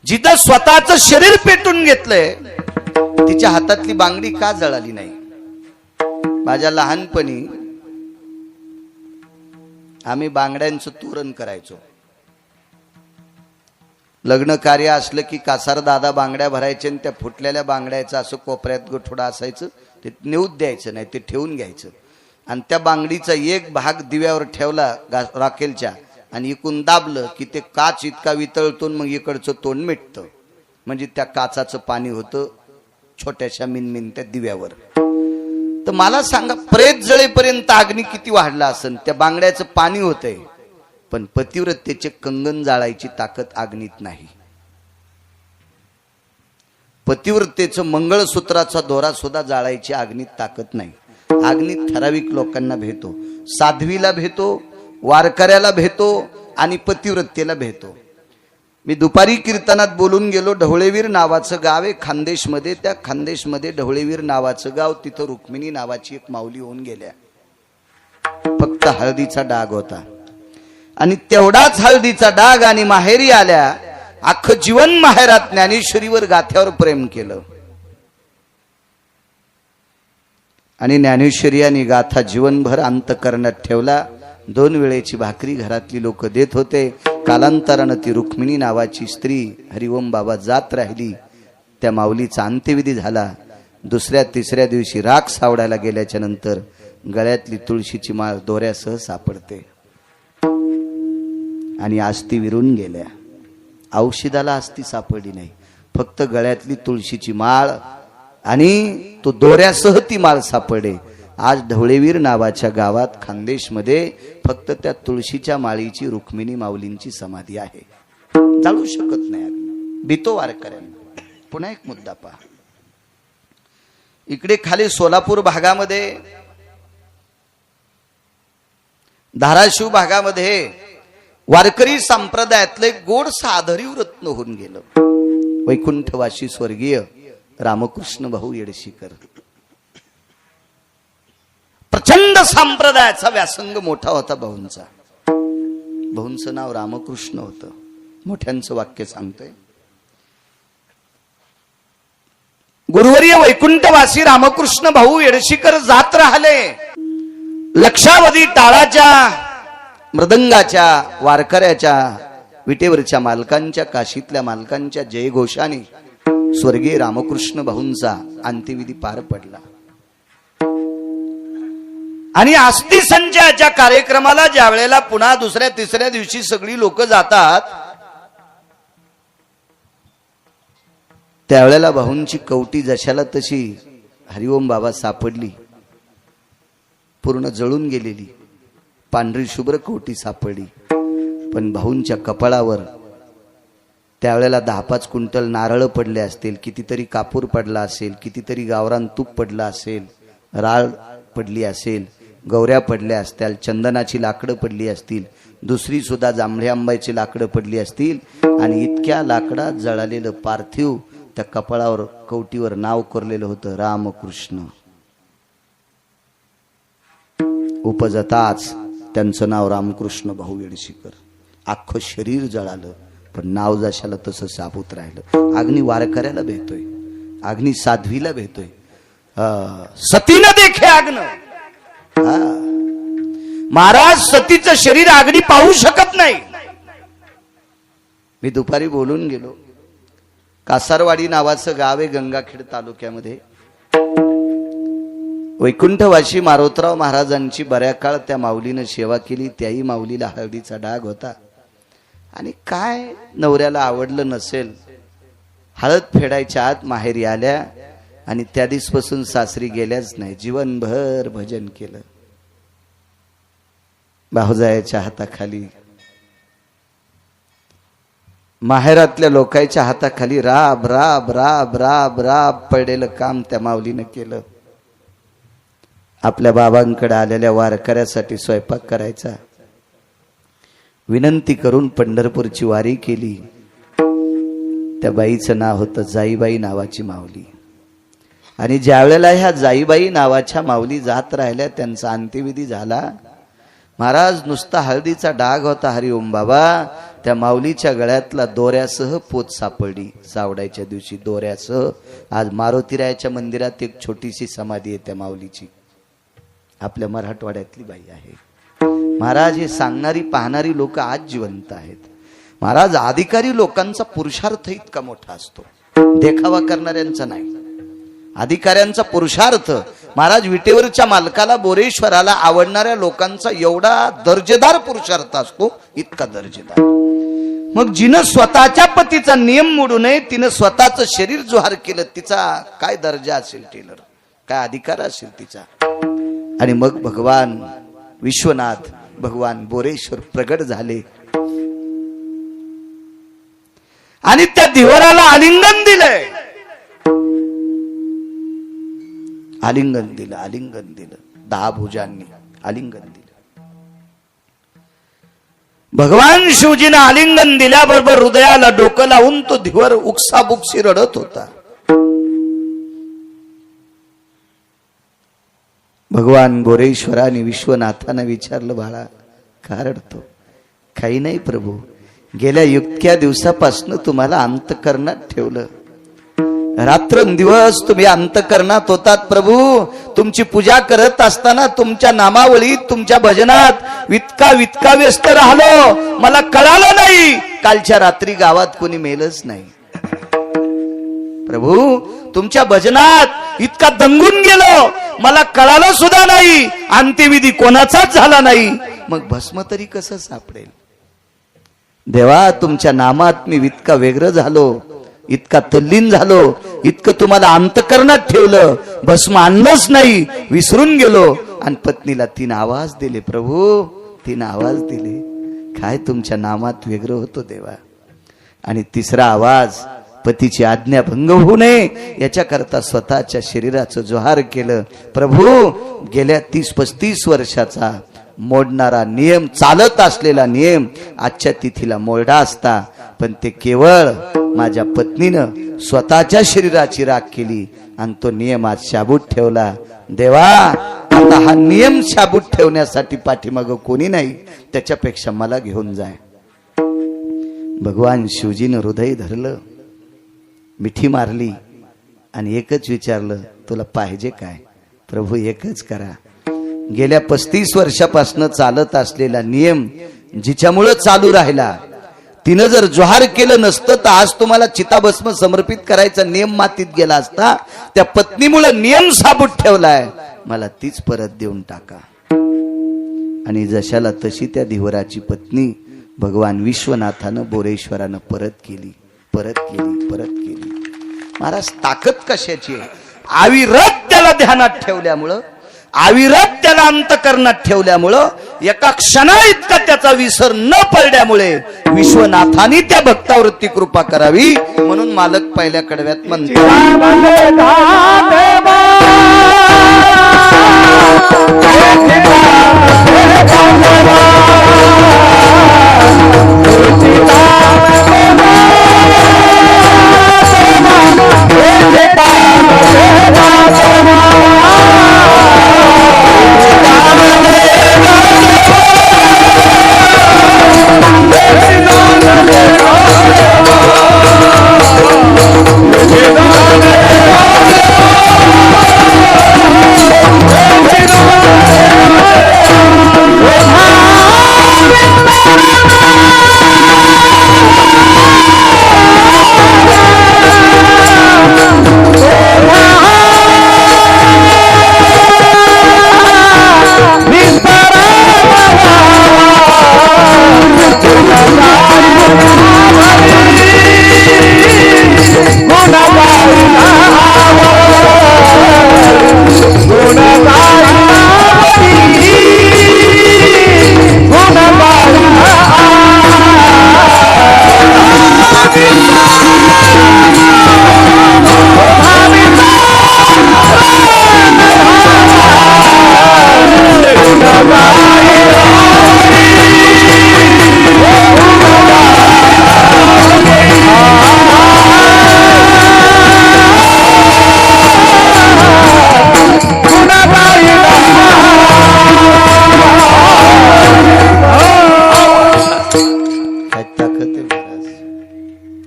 जिथं स्वतःचं शरीर पेटून घेतलंय तिच्या हातातली बांगडी का जळाली नाही? माझ्या लहानपणी आम्ही बांगड्यांचं तोरण करायचो. लग्न कार्य असलं की कासार दादा बांगड्या भरायचे आणि त्या फुटलेल्या बांगड्याचं असं कोपऱ्यात गोठोडा असायचं, ते नेऊत द्यायचं नाही, ते ठेवून घ्यायचं. आणि त्या बांगडीचा एक भाग दिव्यावर ठेवला राखेलच्या आणि इकून दाबलं की ते काच इतका वितळतो, मग इकडचं तोंड मिटतं. म्हणजे त्या काचाचं पाणी होतं छोट्याशा मिनमिन त्या दिव्यावर. तर मला सांगा, प्रेत जळेपर्यंत अग्नी किती वाढला असेल? त्या बांगड्याचं पाणी होतंय, पण पतिव्रतेचे कंगन जाळायची ताकद अग्नीत नाही. पतिव्रतेचं मंगळसूत्राचा दोरा सुद्धा जाळायची अग्नीत ताकद नाही. अग्नीत ठराविक लोकांना भेटतो, साध्वीला भेटतो, वारकऱ्याला भेटतो आणि पतिव्रतेला भेटतो. मी दुपारी कीर्तनात बोलून गेलो, ढवळेवीर नावाचं गाव आहे खानदेशमध्ये. त्या खानदेशमध्ये ढवळेवीर नावाचं गाव, तिथं रुक्मिणी नावाची एक माऊली होऊन गेल्या. फक्त हळदीचा डाग होता आणि तेवढाच हळदीचा डाग, आणि माहेरी आल्या. अख्खं जीवन माहेरात ज्ञानेश्वरीवर गाथ्यावर प्रेम केलं आणि ज्ञानेश्वरी आणि गाथा जीवनभर अंतकरणात ठेवला. 2 वेळेची भाकरी घरातली लोक देत होते. कालांतरानं ती रुक्मिणी नावाची स्त्री हरिओम बाबा जात राहिली. त्या माऊलीचा अंत्यविधी झाला. 2ऱ्या 3ऱ्या दिवशी राख सावडायला गेल्याच्या नंतर गळ्यातली तुळशीची माळ दोऱ्यासह सापडते आणि आस्ती विरून गेल्या. औषधाला आस्ती सापडली नाही, फक्त गळ्यातली तुळशीची माळ आणि तो दोऱ्यासह ती माळ सापडे. आज ढवळेवीर नावाच्या गावात खानदेशमध्ये फक्त त्या तुळशीच्या माळीची रुक्मिणी माऊलींची समाधी आहे. जाळू शकत नाही अग्नी, भीतो वारकऱ्यांना. पुन्हा एक मुद्दा पहा, इकडे खाली सोलापूर भागामध्ये, धाराशिव भागामध्ये वारकरी संप्रदायातले गोड साधरी रत्न होऊन गेलं. वैकुंठवासी स्वर्गीय रामकृष्ण भाऊ येडशीकर. प्रचंड संप्रदायाचा व्यासंग मोठा होता भाऊंचा. भाऊंचं नाव रामकृष्ण होतं. मोठ्यांचं वाक्य सांगतोय, गुरुवर्य वैकुंठवासी रामकृष्ण भाऊ येडशीकर जात राहिले. लक्षावधी टाळाच्या, मृदंगाच्या, वारकऱ्याच्या, विटेवरच्या मालकांच्या, काशीतल्या मालकांच्या जयघोषाने स्वर्गीय रामकृष्ण भाऊंचा अंत्यविधी पार पडला. आणि आस्ती संचयाच्या कार्यक्रमाला ज्या वेळेला पुन्हा 2ऱ्या 3ऱ्या दिवशी सगळी लोक जातात, त्यावेळेला भाऊंची कवटी जशाला तशी हरिओम बाबा सापडली. पूर्ण जळून गेलेली पांढरी शुभ्र कवटी सापडली. पण भाऊंच्या कपाळावर त्यावेळेला 10-5 क्विंटल नारळ पडले असतील, कितीतरी कापूर पडला असेल, कितीतरी गावरान तूप पडला असेल, राळ पडली असेल, गौऱ्या पडल्या असतील, चंदनाची लाकडं पडली असतील, दुसरी सुद्धा जांभळे आंब्याची लाकडं पडली असतील. आणि इतक्या लाकडात जळालेलं पार्थिव त्या कपाळावर, कवटीवर नाव कोरलेलं होतं रामकृष्ण. उपजताच त्यांचं नाव रामकृष्ण भाऊ येडशीकर. अख्खं शरीर जळालं, पण नाव जशाला तसं साबूत राहिलं. अग्नी वारकऱ्याला भेटतोय, अग्नी साध्वीला भेटतोय. सतीनं देखे अग्न. महाराज सतीचं शरीर अग्नी पाहू शकत नाही. मी दुपारी बोलून गेलो, कासारवाडी नावाचं गाव आहे गंगाखेड तालुक्यामध्ये. वैकुंठवासी मारोतराव महाराजांची बऱ्या काळ त्या माऊलीनं सेवा केली. त्याही माऊलीला हळदीचा डाग होता. आणि काय नवऱ्याला आवडलं नसेल, हळद फेडायच्या आत माहेरी आल्या आणि त्या दिवसपासून सासरी गेल्याच नाही. जीवनभर भजन केलं. भाऊजायाच्या हाताखाली, माहेरातल्या लोकांच्या हाताखाली राब राब राब राब राब पडलेलं काम त्या माऊलीनं केलं. आपल्या बाबांकडे आलेल्या वारकऱ्यासाठी स्वयंपाक करायचा. विनंती करून पंढरपूरची वारी केली. त्या बाईचं नाव होतं जाईबाई नावाची माऊली. आणि ज्या वेळेला ह्या जाईबाई नावाच्या माऊली जात राहिल्या, त्यांचा अंत्यविधी झाला. महाराज नुसता हळदीचा डाग होता हरिओम बाबा. त्या माऊलीच्या गळ्यातला दोऱ्यासह पोत सापडली. सावडायच्या दिवशी दोऱ्यासह. आज मारुतीरायाच्या मंदिरात एक छोटीशी समाधी आहे त्या माऊलीची. आपल्या मराठवाड्यातली बाई आहे. महाराज हे सांगणारी पाहणारी लोक आज जिवंत आहेत. महाराज अधिकारी लोकांचा पुरुषार्थ इतका मोठा असतो, देखावा करणाऱ्यांचा नाही. अधिकाऱ्यांचा पुरुषार्थ, महाराज विटेवरच्या मालकाला, बोरेश्वराला आवडणाऱ्या लोकांचा एवढा दर्जेदार पुरुषार्थ असतो, इतका दर्जेदार. मग जिनं स्वतःच्या पतीचा नियम मोडू नये, तिनं स्वतःचं शरीर जोहार केलं, तिचा काय दर्जा असेल टेलर. काय अधिकार असेल तिचा. आणि मग भगवान विश्वनाथ, भगवान बोरेश्वर प्रगट झाले आणि त्या धिवराला आलिंगन दिलंय. आलिंगन दिलं, आलिंगन दिलं, 10 भुजांनी आलिंगन दिलं. भगवान शिवजीने आलिंगन दिल्याबरोबर हृदयाला डोकं लावून तो धिवर उकसाबुकसी रडत होता. भगवान बोरेश्वराने विश्वनाथानं विचारलं, बाळा का रडतो? काही नाही प्रभू, गेल्या इतक्या दिवसापासून तुम्हाला अंतकरणात ठेवलं. रात्रंदिवस तुम्ही अंतकरणात होतात प्रभू. तुमची पूजा करत असताना तुमच्या नामावळीत, तुमच्या भजनात इतका व्यस्त राहिलो, मला कळालं नाही. कालच्या रात्री गावात कोणी मेलच नाही प्रभू. तुमच्या भजनात इतका दंगून गेलो, मला कळालं सुद्धा नाही. अंत्यविधी कोणाचाच झाला नाही. मग भस्म तरी कसं सापडेल? देवा, तुमच्या नामात मी इतका व्यग्र झालो, इतका तल्लीन झालो, इतकं तुम्हाला अंतकरणात ठेवलं, भस्म आणलंच नाही, विसरून गेलो. आणि पत्नीला 3 आवाज दिले प्रभू, 3 आवाज दिले. काय तुमच्या नामात व्यग्र होतो देवा. आणि 3रा आवाज, पतीची आज्ञा भंग होऊ नये याच्याकरता स्वतःच्या शरीराचं जोहार केलं. प्रभू, गेल्या 30-35 वर्षाचा मोडणारा नियम, चालत असलेला नियम आजच्या तिथीला मोडा असता, पण ते केवळ माझ्या पत्नीनं स्वतःच्या शरीराची राख केली आणि तो नियम आज शाबूत ठेवला. देवा, आता हा नियम शाबूत ठेवण्यासाठी पाठीमागं कोणी नाही, त्याच्यापेक्षा मला घेऊन जाय. भगवान शिवजीनं हृदय धरलं, मिठी मारली आणि एकच विचारलं, तुला पाहिजे काय? प्रभू, एकच करा. गेल्या 35 वर्षापासून चालत असलेला नियम जिच्यामुळे चालू राहिला, तिनं जर जोहार केलं नसतं तर आज तुम्हाला चिताभस्म समर्पित करायचा नियम मातीत गेला असता. त्या पत्नीमुळे नियम साबूत ठेवलाय, मला तीच परत देऊन टाका. आणि जशाला तशी त्या धिवराची पत्नी भगवान विश्वनाथानं, बोरेश्वरानं परत केली. महाराज, ताकद कशाची आहे? अविरत त्याला ध्यानात ठेवल्यामुळं, अविरत त्याला अंतकरणात ठेवल्यामुळं, एका क्षणा इतका त्याचा विसर न पडल्यामुळे विश्वनाथाने त्या भक्तावरती कृपा करावी. म्हणून मालक पहिल्या कडव्यात म्हणतो,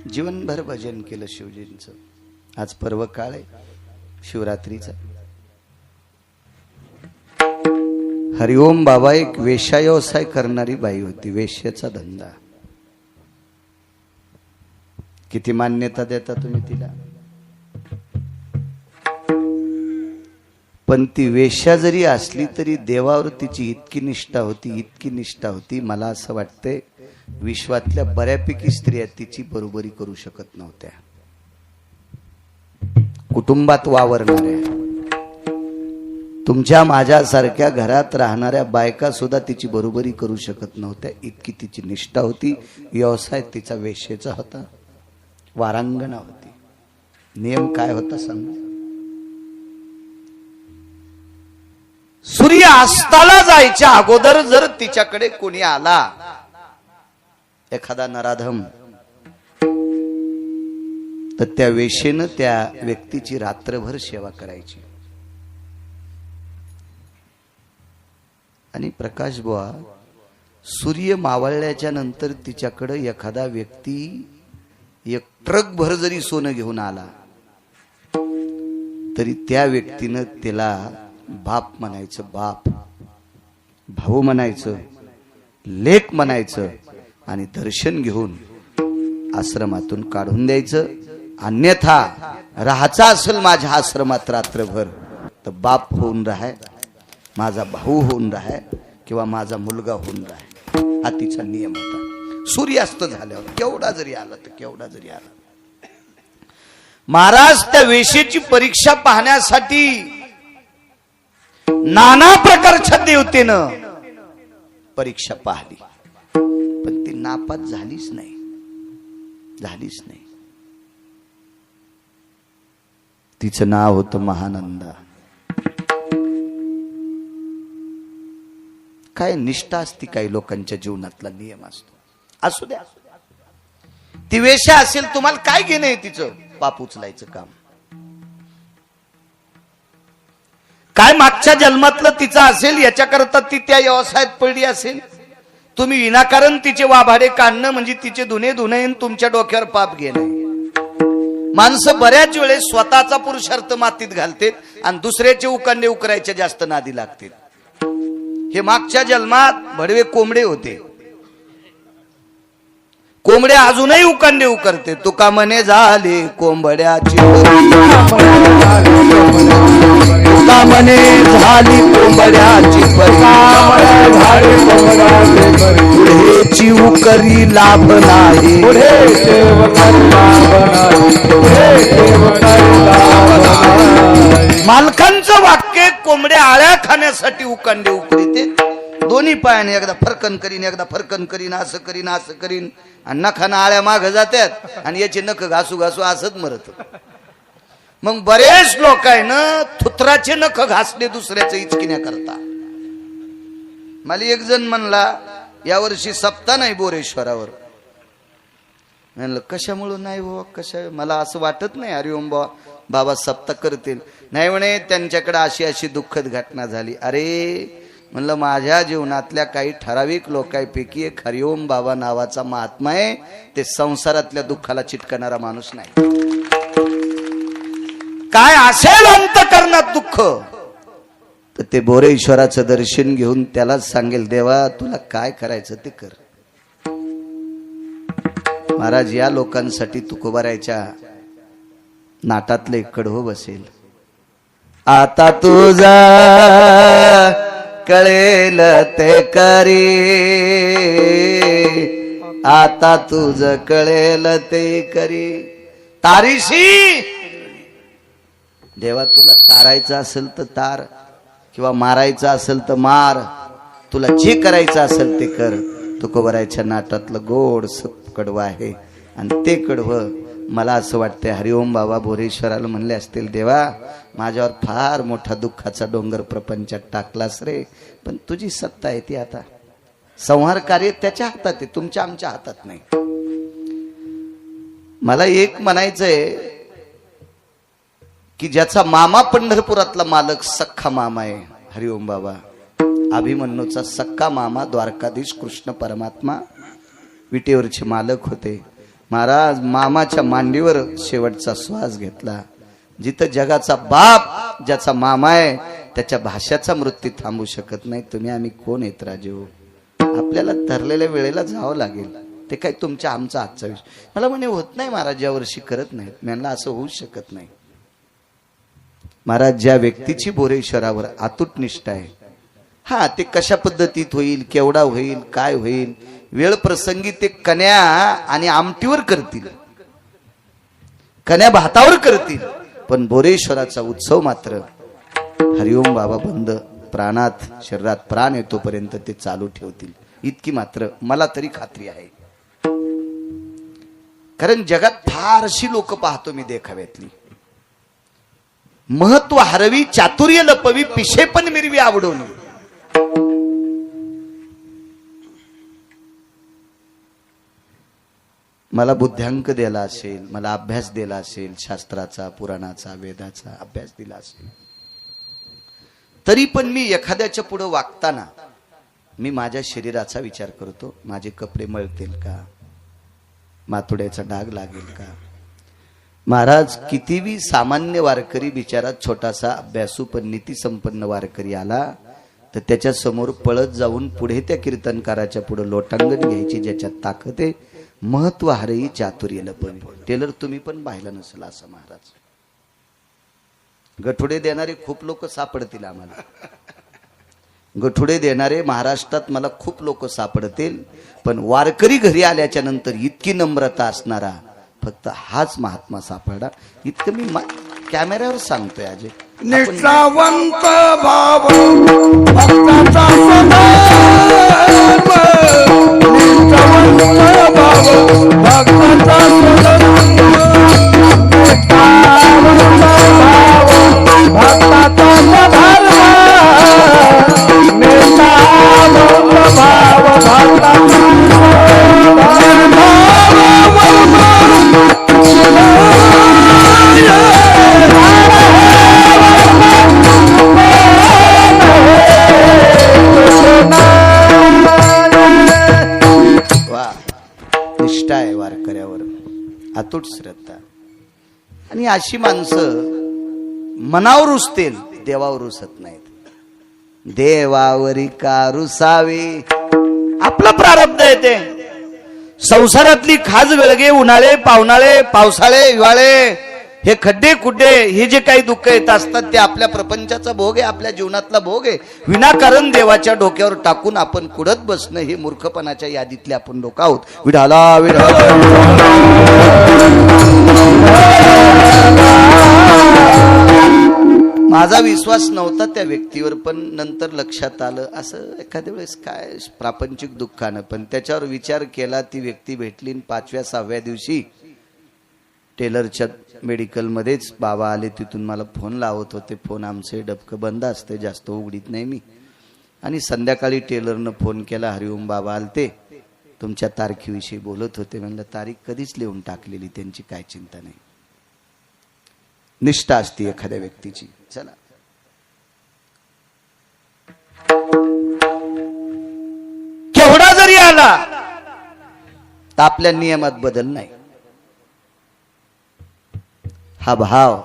जीवनभर भजन केलं शिवजींचं. आज पर्व काळ आहे शिवरात्रीचा. हरिओम बाबा एक वेश्या व्यवसाय करणारी बाई होती, वेश्याचा धंदा. किती मान्यता देता तुम्ही तिला? पण ती वेश्या जरी असली तरी देवावर तिची इतकी निष्ठा होती, मला असं वाटतंय विश्वातल्या बऱ्यापैकी स्त्रिया तिची बरोबरी करू शकत नव्हत्या. कुटुंबात वावरणाऱ्या तुमच्या माझ्यासारख्या घरात राहणाऱ्या बायका सुद्धा तिची बरोबरी करू शकत नव्हत्या, इतकी तिची निष्ठा होती. व्यवसाय तिचा वेश्येचा होता, वारांगणा होती. नियम काय होता सांग. सूर्य अस्ताला जायच्या अगोदर जर तिच्याकडे कोणी आला, एखादा नराधम, तर त्या वेश्येनं त्या व्यक्तीची रात्रभर सेवा करायची. आणि प्रकाश बुवा, सूर्य मावळल्याच्या नंतर तिच्याकडे एखादा व्यक्ती एक ट्रक भर जरी सोनं घेऊन आला तरी त्या व्यक्तीनं त्याला बाप म्हणायचं, बाप, भाऊ म्हणायचं, लेक म्हणायचं आणि दर्शन घेऊन आश्रमातून काढून द्यायचं. अन्यथा राहायचं असेल माझ्या आश्रमात रात्रभर तर बाप होऊन राहाय, माझा भाऊ होऊन राहाय किंवा माझा मुलगा होऊन राहाय, हा तिचा नियम होता. सूर्यास्त झाल्यावर केवढा जरी आला तर केवढा जरी आला. महाराज त्या वेश्येची परीक्षा पाहण्यासाठी नाना प्रकारच्या देवतेनं परीक्षा पाहिली, पण ती नापास झालीच नाही, झालीच नाही. तिचं नाव होतं महानंदा. काय निष्ठा असती काही लोकांच्या जीवनातला नियम असतो. असू द्या, ती वेश्या असेल, तुम्हाला काय घेणं आहे तिचं, पाप उचलायचं काम. काय मागच्या जन्मातलं तिचं असेल याच्याकरता ती त्या व्यवसायात पडली असेल. तुम्ही विनाकारण तिचे वाभाडे काढणं म्हणजे तिचे धुणे धुणे तुमच्या डोक्यावर पाप घेणं. माणसं बऱ्याच वेळेस स्वतःचा पुरुषार्थ मातीत घालते आणि दुसऱ्याचे उकांडे उकरायचे जास्त नादी लागते. हे मागच्या जन्मात भडवे कोंबडे होते, कोंबडे अजूनही उकांडे उकरते. तुका म्हणे झाले कोंबड्याची तुका म्हणे झाली कोंबड्याची पुढेची उकरी लाभ नाही. मालकांचं वाक्य, कोंबड्या आळ्या खाण्यासाठी उकांडे उकरीते. दोन्ही पायाने एकदा फरकन करीन, एकदा फरकन करीन, असं करीन, असं करीन, आणि नखाना आळ्या माग जातात आणि याचे नख घासू घासू असंच मरत. मग बरेच लोक आहे ना थुत्राचे नख घासले दुसऱ्याचं इचकिण्या करता. मला एक जण म्हणला यावर्षी सप्ताह नाही बोरेश्वरावर. म्हणलं कशामुळं नाही हो, कशा, मला असं वाटत नाही. हरिओम बाबा सप्ताह करतील. नाही म्हणे त्यांच्याकडे अशी अशी दुःखद घटना झाली. अरे म्हणलं माझ्या जीवनातल्या काही ठराविक लोकांपैकी एक हरिओम बाबा नावाचा महात्मा आहे, ते संसारातल्या दुःखाला चिटकणारा माणूस नाही. काय असेल अंतकरणात दुःख तर ते बोरेश्वराचं दर्शन घेऊन त्यालाच सांगेल, देवा तुला काय करायचं ते कर. महाराज या लोकांसाठी तुकोबारायच्या नाटातले कडवं बसेल. आता तुझा कळेल ते करी, आता तुझ कळेल ते करी. तारीशी देवा तुला तारायचं असेल तर तार, किंवा मारायचं असेल तर मार, तुला जे करायचं असेल ते कर. तुकोबारायच्या नाटातलं गोड कडवं आहे. आणि ते कडवं मला असं वाटतंय हरिओम बाबा बोरेश्वराला म्हणले असतील, देवा माझ्यावर फार मोठा दुःखाचा डोंगर प्रपंचात टाकलास रे, पण तुझी सत्ता आहे ती, आता संहार कार्य त्याच्या हातात आहे, तुमच्या आमच्या हातात नाही. मला एक म्हणायचंय की ज्याचा मामा पंढरपुरातला मालक सख्खा मामा आहे हरिओम बाबा, अभिमन्यूचा सख्खा मामा द्वारकाधीश कृष्ण परमात्मा विटेवरचे मालक होते. महाराज मामाच्या मांडीवर शेवटचा श्वास घेतला. जिथं जगाचा बाप ज्याचा मामा आहे त्याच्या भाषाचा मृत्यू थांबू शकत नाही. तुम्ही आम्ही कोण येत राजेहो, आपल्याला ठरलेल्या वेळेला जावं लागेल. ते काय तुमच्या आमचा आजचा विषय. मला म्हणे होत नाही महाराज या वर्षी करत नाहीत. म्हणलं असं होऊ शकत नाही. महाराज ज्या व्यक्तीची बोरेश्वरावर अतूट निष्ठा आहे, हा ते कशा पद्धतीत होईल, केवढा होईल, काय होईल, वेळ प्रसंगी ते कन्या आणि आमटीवर करतील, कन्या भातावर करतील, पण बोरेश्वराचा उत्सव मात्र हरिओम बाबा बंद प्राणात शरीरात प्राण येतोपर्यंत ते चालू ठेवतील, इतकी मात्र मला तरी खात्री आहे. कारण जगात फारशी लोक पाहतो मी देखाव्यातली. महत्व हरवी चातुर्य लपवी पिशे पण मिरवी आवडून. मला बुद्ध्यांक दिला असेल, मला अभ्यास दिला असेल, शास्त्राचा पुराणाचा वेदाचा अभ्यास दिला असेल, तरी पण मी एखाद्याच्या पुढे वागताना मी माझ्या शरीराचा विचार करतो. माझे कपडे मळतील का, मातुड्याचा डाग लागेल का. महाराज कितीवी सामान्य वारकरी बिचारा छोटासा अभ्यासू पण नीती संपन्न वारकरी आला तर त्याच्या समोर पळत जाऊन पुढे त्या कीर्तनकाराच्या पुढे लोटांगण घ्यायची ज्याच्यात ताकद आहे. महत्व हरई चातुर्य लपवी. टेलर तुम्ही पण पाहिलं नसेल असं महाराज. गठुडे देणारे खूप लोक सापडतील आम्हाला. गठुडे देणारे महाराष्ट्रात मला खूप लोक सापडतील, पण वारकरी घरी आल्याच्या नंतर इतकी नम्रता असणारा फक्त हाच महात्मा सापडा. इतकं मी कॅमेऱ्यावर सांगतोय. अजय निष्ठावंत भाव भक्ताचा निष्ठावंत भाव भक्ताचा निष्ठा आहे वारकऱ्यावर, अतूट श्रद्धा. आणि अशी माणसं मनावर रुसतील, देवावर रुसत नाहीत. देवावरी का रुसावे, आपलं प्रारब्ध आहे ते. संसारातली खाज वेळगे, उन्हाळे पावसाळे पावसाळे हिवाळे, हे खड्डे खुड्डे, हे जे काही दुःख येत असतात ते आपल्या प्रपंचाचा भोग आहे, आपल्या जीवनातला भोग आहे. विनाकारण देवाच्या डोक्यावर टाकून आपण कुडत बसणं हे मूर्खपणाच्या यादीतले आपण लोक आहोत. विढाला विढाला. माझा विश्वास नव्हता त्या व्यक्तीवर, पण नंतर लक्षात आलं असं एखाद्या वेळेस काय प्रापंचिक दुःखानं, पण त्याच्यावर विचार केला. ती व्यक्ती भेटली. 5व्या 6व्या दिवशी टेलरच्या मेडिकलमध्येच बाबा आले. तिथून मला फोन लावत होते. फोन आमचे डबकं बंद असते, जास्त उघडीत नाही मी. आणि संध्याकाळी टेलरनं फोन केला, हरिओम बाबा आलते, तुमच्या तारखेविषयी बोलत होते. म्हणलं तारीख कधीच लिहून टाकलेली, त्यांची काय चिंता नाही. निष्ठा असते एखाद्या व्यक्तीची. चला केवढा जरी आला तर आपल्या नियमात बदल नाही. हा भाव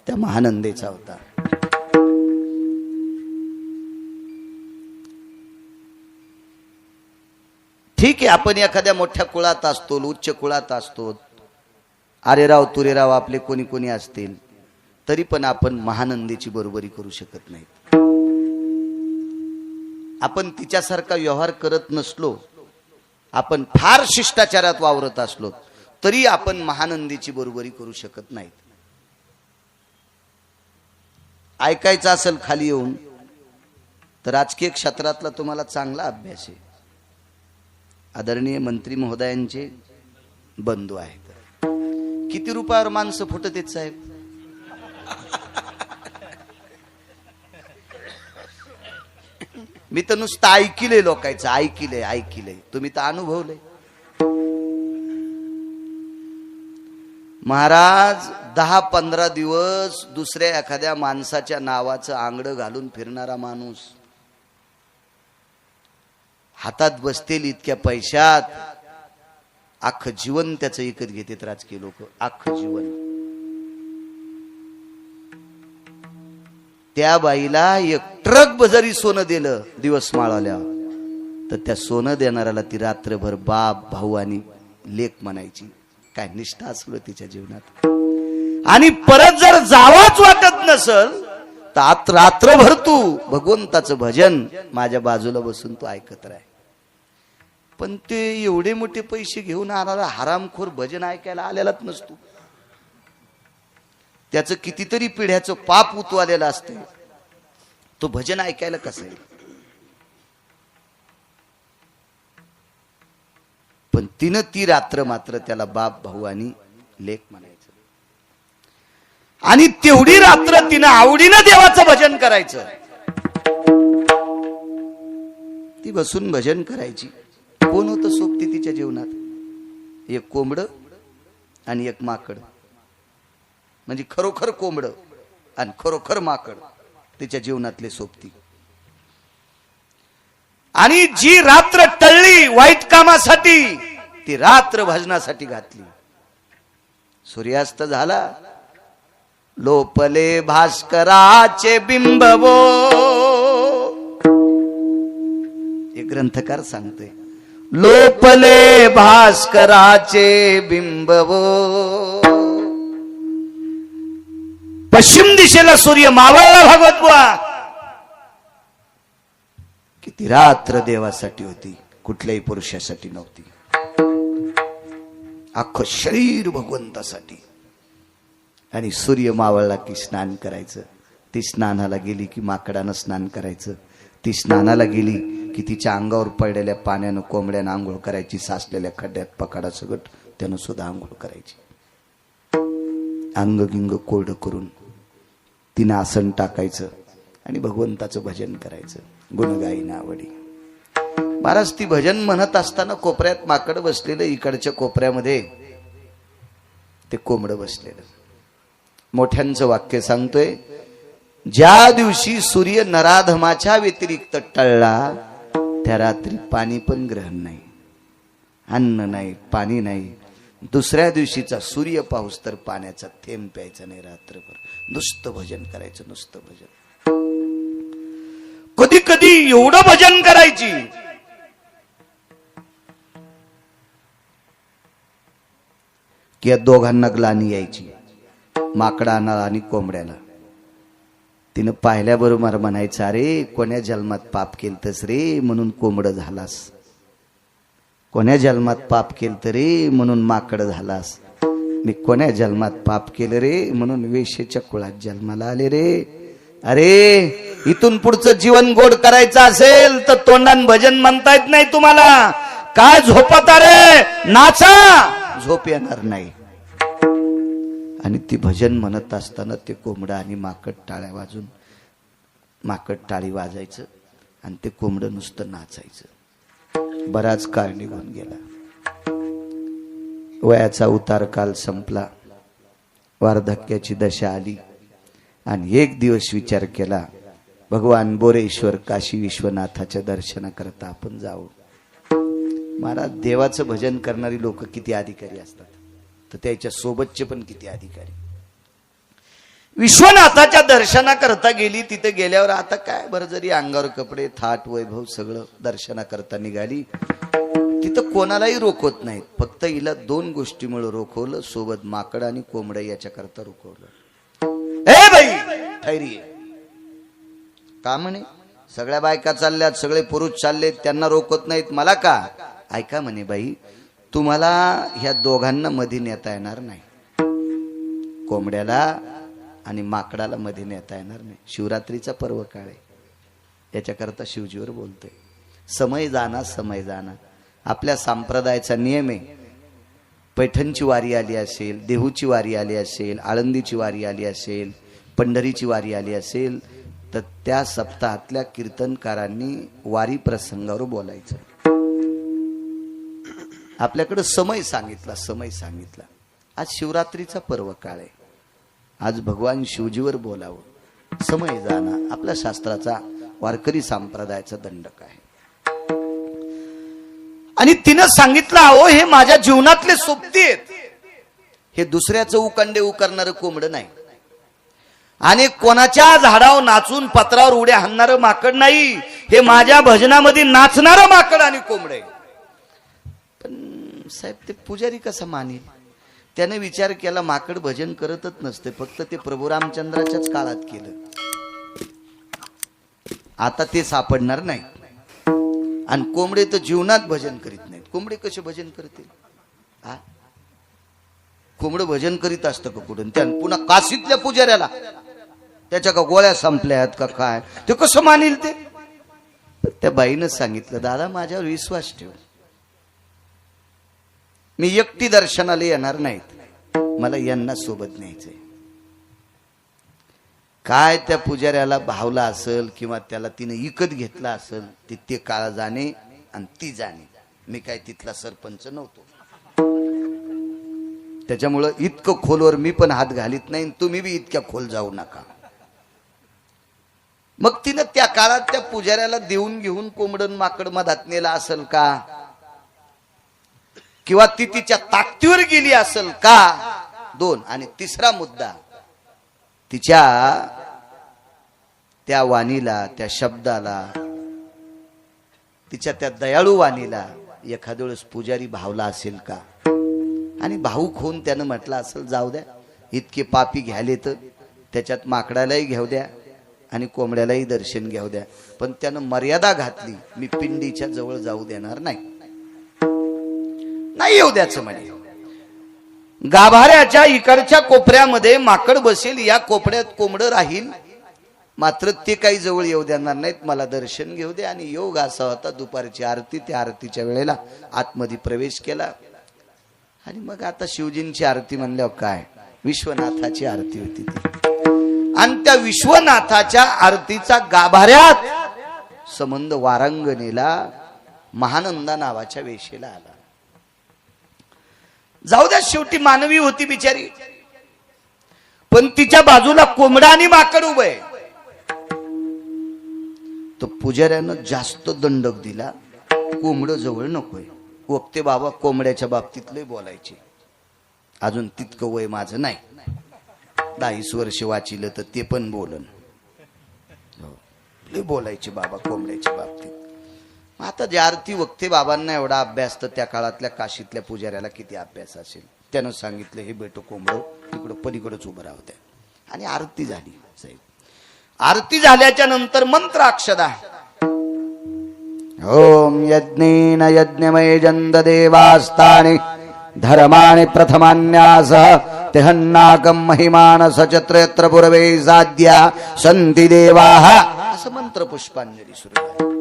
त्या महानंदेचा होता. ठीक आहे, आपण एखाद्या मोठ्या कुळात असतो, उच्च कुळात असतो, आरेराव तुरेराव आपले कोणी कोणी असतील, तरी पण आपण महानंदेची बरोबरी करू शकत नाही. आपण तिच्यासारखा व्यवहार करत नसलो, आपण फार शिष्टाचारात वावरत असलो, तरी आपण महानंदीची बरोबरी करू शकत नाहीत. ऐकायचं असेल खाली येऊन तर राजकीय क्षेत्रातला तुम्हाला चांगला अभ्यास आहे. आदरणीय मंत्री महोदयांचे बंधू आहेत. किती रुपयावर माणसं फुटत आहेत साहेब. मी तर नुसतं ऐकिलंय, लोकांचं ऐकिलंय. तुम्ही तर अनुभवलंय. महाराज 10-15 दिवस दुसऱ्या एखाद्या माणसाच्या नावाचं आंगडं घालून फिरणारा माणूस, हातात बसतील इतक्या पैशात अख्खं जीवन त्याचं विकत घेतात राजकीय लोक. अख्खं जीवन. त्या बाईला 1 ट्रक जरी सोनं दिलं दिवस माळाल्या, तर त्या सोनं देणाऱ्याला ती रात्रभर बाप भाऊ आणि लेक म्हणायची. काय निष्ठा असलो तिच्या जीवनात. आणि परत जर जावाच वाटत नसल तर रात्रभर तू भगवंताचं भजन माझ्या बाजूला बसून तू ऐकत राह. पण ते एवढे मोठे पैसे घेऊन आणारा हरामखोर भजन ऐकायला आलेलाच नसतो. त्याचं कितीतरी पिढ्याचं पाप उतवालेलं असते, तो भजन ऐकायला कसं आहे? पण तिनं ती रात्र मात्र त्याला बाप, भाऊ आणि लेक म्हणायचं. आणि तेवढी रात्र तिनं आवडीनं देवाचं भजन करायचं. ती बसून भजन करायची. कोण होतं सोबती तिच्या जीवनात? एक कोंबड आणि एक माकड. म्हणजे खरोखर कोंबड आणि खरोखर माकड तिच्या जीवनातले सोबती. आणि जी रात्र टळली वाईट कामासाठी, ती रात्र भजनासाठी घातली. सूर्यास्त झाला, लोपले भास्कराचे बिंबवो. एक ग्रंथकार सांगते, लोपले भास्कराचे बिंबवो. पश्चिम दिशेला सूर्य मावळला भागवत बुवा. किती रात्र देवासाठी होती, कुठल्याही पुरुषासाठी नव्हती. अख्खं शरीर भगवंतासाठी. आणि सूर्य मावळला की स्नान करायचं. ती स्नानाला गेली की माकडानं स्नान करायचं. ती स्नानाला गेली की तिच्या अंगावर पडलेल्या पाण्यानं कोंबड्यानं आंघोळ करायची. साचलेल्या खड्ड्यात पकाडा सगट त्यानं सुद्धा आंघोळ करायची. अंग गिंग कोरडं करून तिनं आसन टाकायचं आणि भगवंताचं भजन करायचं. गुणगायी नावडी. महाराज ती भजन म्हणत असताना कोपऱ्यात माकड बसलेलं, इकडच्या कोपऱ्यामध्ये ते कोंबड बसलेलं. मोठ्यांचं वाक्य सांगतोय, ज्या दिवशी सूर्य नराधमाच्या व्यतिरिक्त टळला, त्या रात्री पाणी पण ग्रहण नाही, अन्न नाही, पाणी नाही. दुसऱ्या दिवशीचा सूर्य पाऊस तर पाण्याचा थेंब प्यायचा नाही. रात्रभर नुसतं भजन करायचं, नुसतं भजन. कधी कधी एवढं भजन करायची की या दोघांना ग्लानी यायची, माकडाला आणि कोंबड्याला. तिनं पाहिल्याबरोबर म्हणायचं, अरे कोण्या जन्मात पाप केलतस रे म्हणून कोंबड झालास, कोण्या जन्मात पाप केलत रे म्हणून माकड झालास, मी कोण्या जन्मात पाप केलं रे म्हणून वेश्येच्या कुळात जन्माला आले रे. अरे इथून पुढचं जीवन गोड करायचं असेल तर तोंडान भजन म्हणता येत नाही तुम्हाला. काय झोपता रे, नाचा, झोप येणार नाही. आणि ती भजन म्हणत असताना ते कोंबडं आणि माकड टाळ्या वाजून, माकड टाळी वाजायचं आणि ते कोंबडं नुसतं नाचायचं. बराच काळ निघून गेला. वयाचा उतार काल संपला, वार्धक्याची दशा आली. आणि एक दिवस विचार केला, भगवान बोरेश्वर काशी विश्वनाथाच्या दर्शनाकरता आपण जाऊ. महाराज देवाचं भजन करणारी लोक किती अधिकारी असतात, तर त्याच्या सोबतचे पण किती अधिकारी. विश्वनाथाच्या दर्शनाकरता गेली. तिथे गेल्यावर आता काय बरं, जरी अंगावर कपडे, थाट, वैभव सगळं दर्शनाकरता निघाली. तिथं कोणालाही रोखवत नाहीत, फक्त हिला दोन गोष्टीमुळे रोखवलं, सोबत माकड आणि कोंबड्या याच्याकरता रोखवलं. ए बाई ठैरी का म्हणे, सगळ्या बायका चालल्यात, सगळे पुरुष चाललेत, त्यांना रोखत नाहीत, मला का? ऐका म्हणे बाई, तुम्हाला ह्या दोघांना मध्ये नेता येणार नाही, कोंबड्याला आणि माकडाला मध्ये नेता येणार नाही. शिवरात्रीचा पर्व काळ आहे, याच्याकरता शिवजीवर बोलतोय. समय जाना, समय जाना. आपल्या संप्रदायाचा नियम आहे. पैठणची वारी आली असेल, देहूची वारी आली असेल, आळंदीची वारी आली असेल, पंढरीची वारी आली असेल, तर त्या सप्ताहातल्या कीर्तनकारांनी वारी प्रसंगावर बोलायचं. आपल्याकडे समय सांगितला, समय सांगितला. आज शिवरात्रीचा पर्व काळ आहे, आज भगवान शिवजीवर बोलावं. समय जाना आपल्या शास्त्राचा, वारकरी संप्रदायाचा दंडक आहे. आणि तिनं सांगितलं, अहो हे माझ्या जीवनातले सोबती आहेत, हे दुसऱ्याचं उकंडे उकरणारं कोंबड नाही, आणि कोणाच्या झाडावर नाचून पत्रावर उड्या हाणणारं माकड नाही, हे माझ्या भजनामध्ये नाचणारं माकड आणि कोंबड आहे. पण साहेब ते पुजारी कसा मानेल? त्याने विचार केला, माकड भजन करतच नसते, फक्त ते प्रभू रामचंद्राच्याच काळात केलं, आता ते सापडणार नाही. आणि कोंबडे तर जीवनात भजन करीत नाहीत. कोंबडे कसे भजन करतील? कोंबडं भजन करीत असतं का कुठून? त्या पुन्हा काशीतल्या पुजाऱ्याला त्याच्या का गोळ्या संपल्यात का काय, ते कसं मानील ते? त्या बाईनं सांगितलं, दादा माझ्यावर विश्वास ठेव, मी एकटी दर्शनाला येणार नाहीत, मला यांना सोबत न्यायचंय. काय त्या पुजाऱ्याला भावला असेल किंवा त्याला तिने विकत घेतला असेल ते काळ जाणे आणि ती जाणे. मी काय तिथला सरपंच नव्हतो, त्याच्यामुळं इतकं खोलवर मी पण हात घालीत नाही, तुम्ही बी इतक्या खोल जाऊ नका. मग तिनं त्या काळात त्या पुजाऱ्याला देऊन घेऊन कोंबडन माकड मधात नेला असेल का, किंवा ती तिच्या ताकदीवर गेली असेल का? दोन. आणि तिसरा मुद्दा, तिच्या त्या वाणीला, त्या शब्दाला, तिच्या त्या दयाळू वाणीला एखाद्या वेळेस पुजारी भावला असेल का? आणि भाऊक होऊन त्यानं म्हटलं असेल, जाऊ द्या, इतके पापी घ्याले तर त्याच्यात माकडालाही घेऊ द्या आणि कोंबड्यालाही दर्शन घेऊ द्या. पण त्यानं मर्यादा घातली, मी पिंडीच्या जवळ जाऊ देणार नाही, नाही येऊ द्याचं म्हणे. गाभाऱ्याच्या इकडच्या कोपऱ्यामध्ये माकड बसेल, या कोपऱ्यात कोंबडं राहील, मात्र ते काही जवळ येऊ देणार नाहीत, मला दर्शन घेऊ दे. आणि योग असा होता, दुपारची आरती, त्या आरतीच्या वेळेला आतमध्ये प्रवेश केला. आणि मग आता शिवजींची आरती म्हणल्यावर काय, विश्वनाथाची आरती होती ती. आणि त्या विश्वनाथाच्या आरतीचा गाभाऱ्यात संबंध वारांगणीला महानंदा नावाच्या वेशीला आला. जाऊ द्या, शेवटी मानवी होती बिचारी, पण तिच्या बाजूला कोंबडा आणि माकड उभं आहे. तो पुजाऱ्यानं जास्त दंडक दिला, कोंबडं जवळ नकोय. वक्ते बाबा कोंबड्याच्या बाबतीत लय बोलायचे, अजून तितकं वय माझं नाही, 10 वर्ष वाचिलं तर ते पण बोलन, लय बोलायचे बाबा कोंबड्याच्या बाबतीत. आता जे आरती वक्ते बाबांना एवढा अभ्यास, तर त्या काळातल्या काशीतल्या पुजाऱ्याला किती अभ्यास असेल. त्यानं सांगितलं, हे बेटो कोंबडं तिकडं पलीकडच उभं राहू द्या. आणि आरती झाली. साहेब, आरती झाल्याच्या नंतर मंत्र अक्षदा, ओम यज्ञेन यज्ञमय जंद देवास्तानि धर्माणि प्रथमान्यासः तेहन्नाकं महिमान सचत्रयत्र पूर्वे साध्या संति देवाः, असं मंत्र पुष्पांजली सुरू झाली.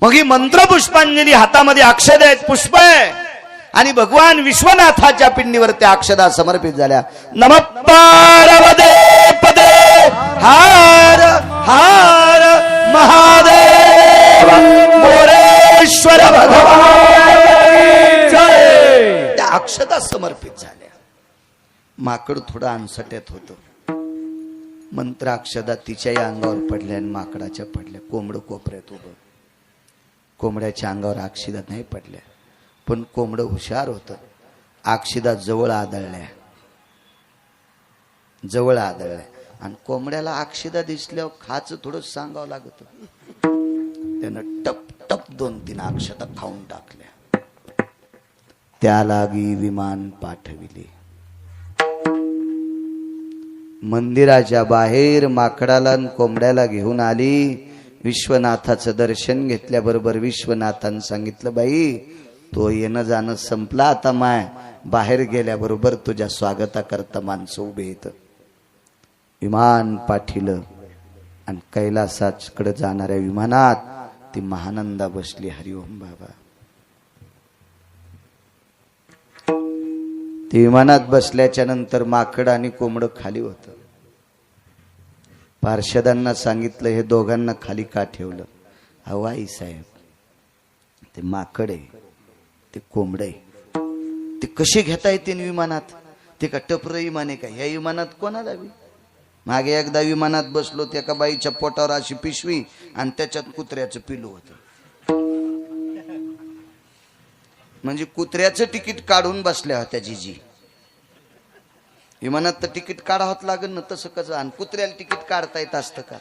मग ही मंत्र पुष्पांजली, हातामध्ये अक्षदा आहेत, पुष्प आहे, आणि भगवान विश्वनाथाच्या पिंडीवर त्या अक्षदा समर्पित झाल्या. नमः पार्वते पदे हार हार महादेव मोरेश्वर भगवान जय. त्या अक्षदा समर्पित झाल्या. माकड थोडं अनसट्यात होतं, मंत्र अक्षदा तिच्याही अंगावर पडल्या आणि माकडाच्या पडल्या. कोंबड कोपऱ्यात उभं, कोंबड्याच्या अंगावर अक्षदा नाही पडल्या, पण कोंबडं हुशार होतं. अक्षदा जवळ आदळल्या, जवळ आदळल्या, आणि कोंबड्याला अक्षदा दिसल्यावर खाच थोडं सांगावं लागत. त्यानं टप टप 2-3 अक्षदा खाऊन टाकल्या. त्या लागी विमान पाठविले. मंदिराच्या बाहेर माकडाला आणि कोंबड्याला घेऊन आली. विश्वनाथाचं दर्शन घेतल्याबरोबर विश्वनाथानं सांगितलं, बाई तो येणं जाणं संपला, आता माय बाहेर गेल्याबरोबर तुझ्या स्वागताकरता माणसं उभे येत. विमान पाठिलं आणि कैलासाकडे जाणाऱ्या विमानात ती महानंदा बसली. हरिओम बाबा. ती विमानात बसल्याच्या नंतर माकड आणि कोंबड खाली होतं. पार्षदांना सांगितलं, हे दोघांना खाली का ठेवलं? अहो आई साहेब, ते माकड आहे, ते कोंबड आहे, ते कसे घेता येते विमानात? ते का टपर विमान आहे का? ह्या विमानात कोणाला बी? मागे एकदा विमानात बसलो, त्या एका बाईच्या पोटावर अशी पिशवी आणि त्याच्यात कुत्र्याचं पिलू होतं. म्हणजे कुत्र्याचं तिकीट काढून बसल्या होत्या जीजी. विमानात तर तिकीट काढावं लागेल ना, तसं कसं? आणि कुत्र्याला तिकीट काढता येत असतं का?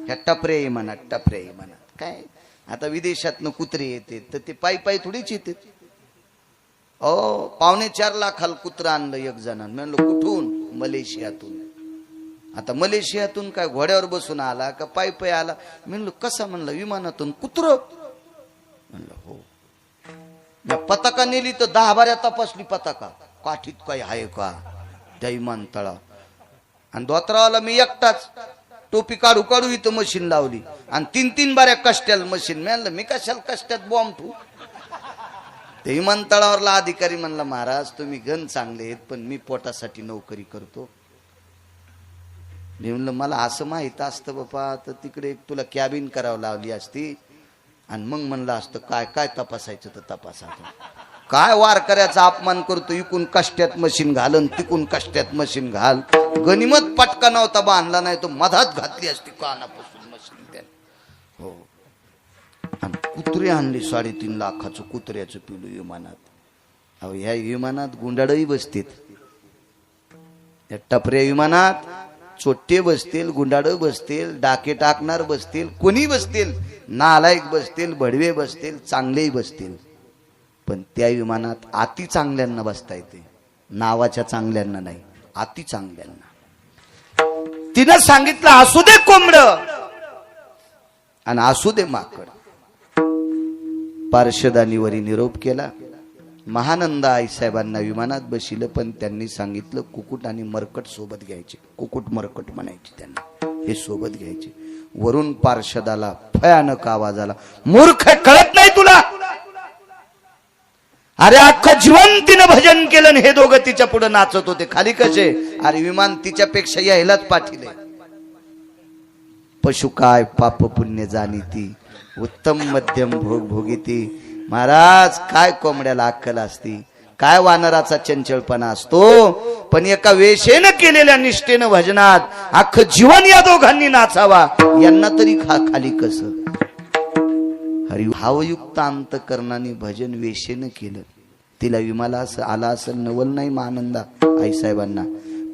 ह्या टपऱ्या विमानात, टपऱ्या विमानात काय? आता विदेशातनं कुत्रे येते तर ते पायी पायी थोडीच येते. 4.25 लाखाला कुत्रं आणलं एक जणांनी. म्हणलं कुठून? मलेशियातून. आता मलेशियातून काय घोड्यावर बसून आला का पायी पायी आला? म्हणलं कसा? म्हणलं विमानातून. कुत्रं? म्हणलं हो. पताका नेली तर 10-12 तपासली पताका. काठीत काही आहे का त्या विमानतळावर. आणि धोत्रावाला मी एकटाच, टोपी काढू काढू इथं मशीन लावली आणि 3-3 बाऱ्या कष्ट्याला मशीन मिळालं. मी कशाला कष्ट्यात बॉम्ब ठेवू. ते विमानतळावरला अधिकारी म्हणला, महाराज तुम्ही गण चांगले आहेत पण मी पोटासाठी नोकरी करतो. मी म्हणलं मला असं माहित असतं बापा तर तिकडे एक तुला कॅबिन करावं लावली असती आणि मग म्हणलं असतं काय काय तपासायचं तर तपासायचं. काय वारकऱ्याचा अपमान करतो, इकून कष्ट्यात मशीन घाल आणि तिकून कष्ट्यात मशीन घाल. गनिमत पटका नव्हता बांधला नाही तो मधात घातली असती कानापासून मशीन त्याने. हो. आणि कुत्रे आणले 3.5 लाखाचं कुत्र्याचं पिलू विमानात. अहो ह्या विमानात गुंडाळही बसतील, या टपऱ्या विमानात चोट्टे बसतील, गुंडाळ बसतील, डाके टाकणार बसतील, कोणी बसतील, नालायक बसतील, भडवे बसतील, चांगलेही बसतील. पण त्या विमानात अति चांगल्यांना बसता येते, नावाच्या चांगल्यांना नाही, अति चांगल्यांना. तिनं सांगितलं असू दे कोंबड आणि असू दे माकड. पार्षदांनी वरी निरोप केला. महानंद आईसाहेबांना विमानात बसिलं पण त्यांनी सांगितलं कुकुट आणि मरकट सोबत घ्यायचे. कुकुट मरकट म्हणायचे त्यांना, हे सोबत घ्यायचे. वरून पार्षदाला भयानक आवाज आला, मूर्ख कळत नाही तुला. अरे अख्खं जीवन तिनं भजन केलं हे दोघं तिच्या पुढे नाचत होते, खाली कसे. अरे विमान तिच्यापेक्षा यायलाच पाठीले. पशु काय पाप पुण्य जाणीती, उत्तम मध्यम भोग भोगीती. महाराज काय कोंबड्याला अक्कल असती, काय वानराचा चंचलपणा असतो. पण एका वेशेनं केलेल्या निष्ठेनं भजनात अख्खं जीवन या दोघांनी नाचावा, यांना तरी खाली कसं. हरिभावयुक्त अंतकरणाने भजन वेशेनं केलं. तिला विमाला असं आला असेल नवल नाही महानंदा आईसाहेबांना,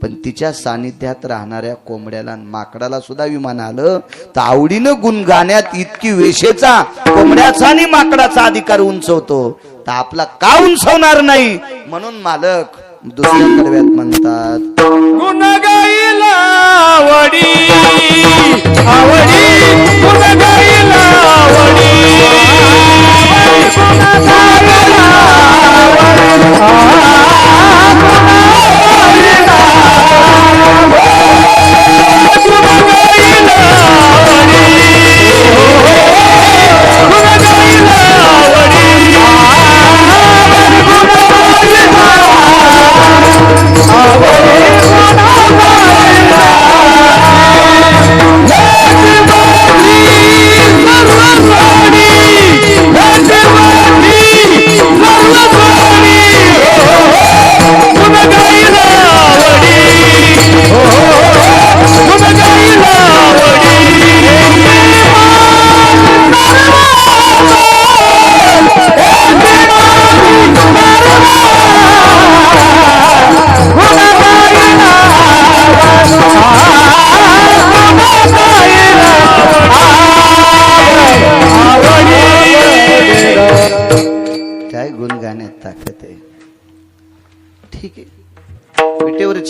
पण तिच्या सानिध्यात राहणाऱ्या कोंबड्याला माकडाला सुद्धा विमान आलं तर आवडीनं गुणगाण्यात इतकी वेशेचा कोंबड्याचा आणि माकडाचा अधिकार उंचवतो तर आपला का उंचवणार नाही. म्हणून मालक दुसऱ्या कडव्यात म्हणतात, गुण गाईला आवडी आवडी, गुण गाईला आवडी, गुण गाईला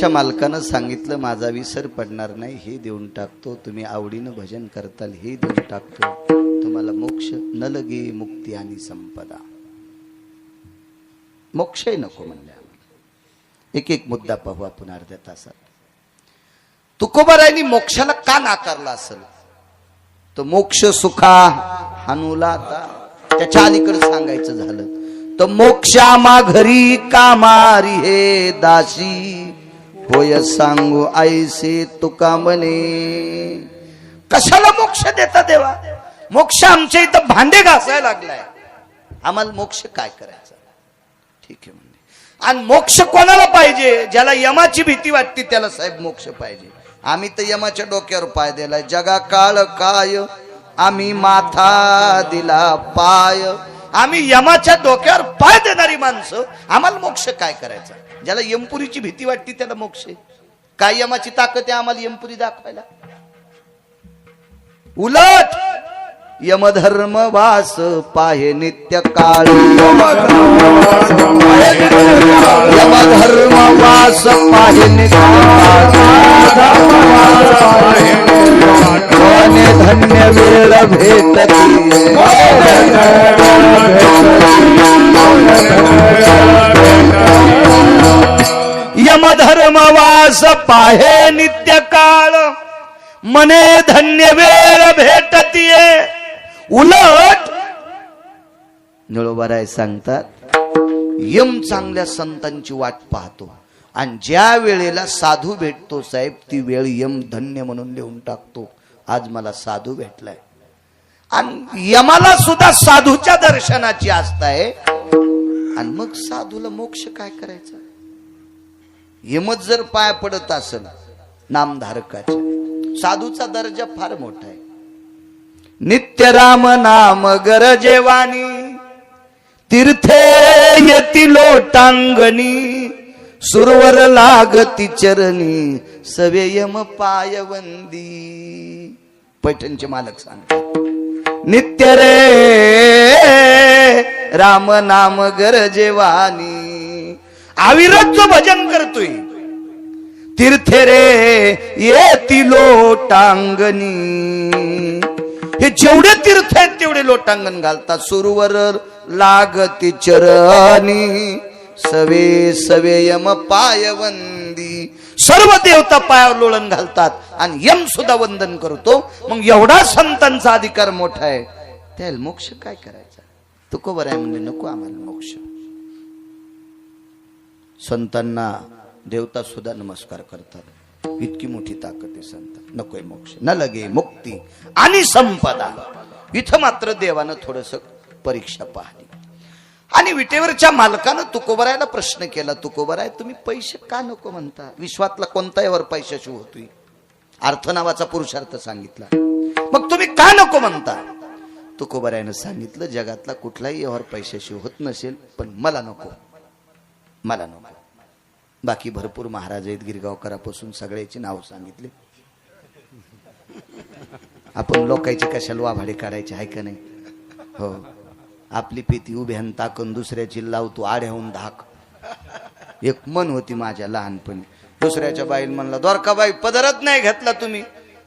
मालकानं सांगितलं माझा विसर पडणार नाही, हे देऊन टाकतो. तुम्ही आवडीनं भजन करताल हे देऊन टाकतो. तुम्हाला मोक्ष न लगे मुक्ती आणि संपदा. मोक्षही नको म्हणले. एक एक मुद्दा पाहू आपण अर्ध्या तासात. तुकोबारायांनी मोक्षाला का नाकारला असेल तर मोक्ष सुखा हानुला त्याच्या अलीकडे सांगायचं झालं तर मोक्षामा घरी कामारी हे दासी होय सांगू ऐसे तुका म्हणे. कशाला मोक्ष देता देवा? मोक्ष आमच्या इथं भांडे घासायला लागलाय, आम्हाला मोक्ष काय करायचा? ठीक आहे म्हणजे. आणि मोक्ष कोणाला पाहिजे? ज्याला यमाची भीती वाटते त्याला साहेब मोक्ष पाहिजे. आम्ही तर यमाच्या डोक्यावर पाय दिलाय. जगा काळ काय आम्ही माथा दिला पाय. आम्ही यमाच्या डोक्यावर पाय देणारी माणसं, आम्हाला मोक्ष काय करायचा? ज्याला यमपुरीची भीती वाटते त्याला मोक्ष. काय यमाची ताकद आहे आम्हाला यमपुरी दाखवायला? उलट यमधर्म वास पाहे नित्य काळ. यमधर्म वास पाहे नित्य धन्य वेळ भेटती. यमधर्मवास पाहे नित्य काळ मने धन्य वेळ भेटतीये उलट निळोबाराय सांगतात यम चांगल्या संतांची वाट पाहतो आणि ज्या वेळेला साधू भेटतो साहेब ती वेळ यम धन्य म्हणून लिहून टाकतो. आज मला साधू भेटलाय आणि यमाला सुद्धा साधूच्या दर्शनाची आस्था आहे. आणि मग साधूला मोक्ष काय करायचा? यमच जर पाय पडत असेल नामधारकाच्या, साधूचा दर्जा फार मोठा आहे. नित्य राम नाम गरजेवानी तीर्थे येती लोटांगणी सुरवर लागती चरणी सवे यम पायवंदी. पैठणचे मालक सांगतात नित्य रे राम नाम गरजेवानी अविरत जो भजन करतोय तीर्थे रे येती लोटांगणी. हे जेवढे तीर्थ आहेत तेवढे लोटांगण घालतात. सुरवर लागती चरणी सवे सवे यम पायवंदी. सर्व देवता पायावर लोळण घालतात आणि यम सुद्धा वंदन करतो. मग एवढा संतांचा अधिकार मोठा आहे त्याला मोक्ष काय करायचा? तुकोबर आहे म्हणजे नको आम्हाला मोक्ष. संतांना देवता सुद्धा नमस्कार करतात. इतकी मोठी ताकद आहे संत. नकोय मोक्ष न लगे मुक्ती आणि संपदा. इथं मात्र देवानं थोडस परीक्षा पाहिली आणि विटेवरच्या मालकानं तुकोबरायला प्रश्न केला. तुकोबराय तुम्ही पैसे का नको म्हणता? विश्वातला कोणता यावर पैशाशी होतोय? अर्थ नावाचा पुरुषार्थ सांगितला. मग तुम्ही का नको म्हणता? तुकोबरायनं सांगितलं जगातला कुठलाही यावर पैशाशी होत नसेल पण मला नको, मला नको. बाकी भरपूर महाराज आहेत गिरगावकरापासून सगळ्याची नाव सांगितले. आपण लोकांची कशाला वाभाडे काढायचे आहे का नाही? हो, आपली पेती उभ्यान ताकून दुसऱ्याची लावतो आड्याहून धाक. एक मन होती माझ्या लहानपणी. दुसऱ्याच्या बाईला म्हणला द्वारकाबाई पदरच नाही घेतला तुम्ही,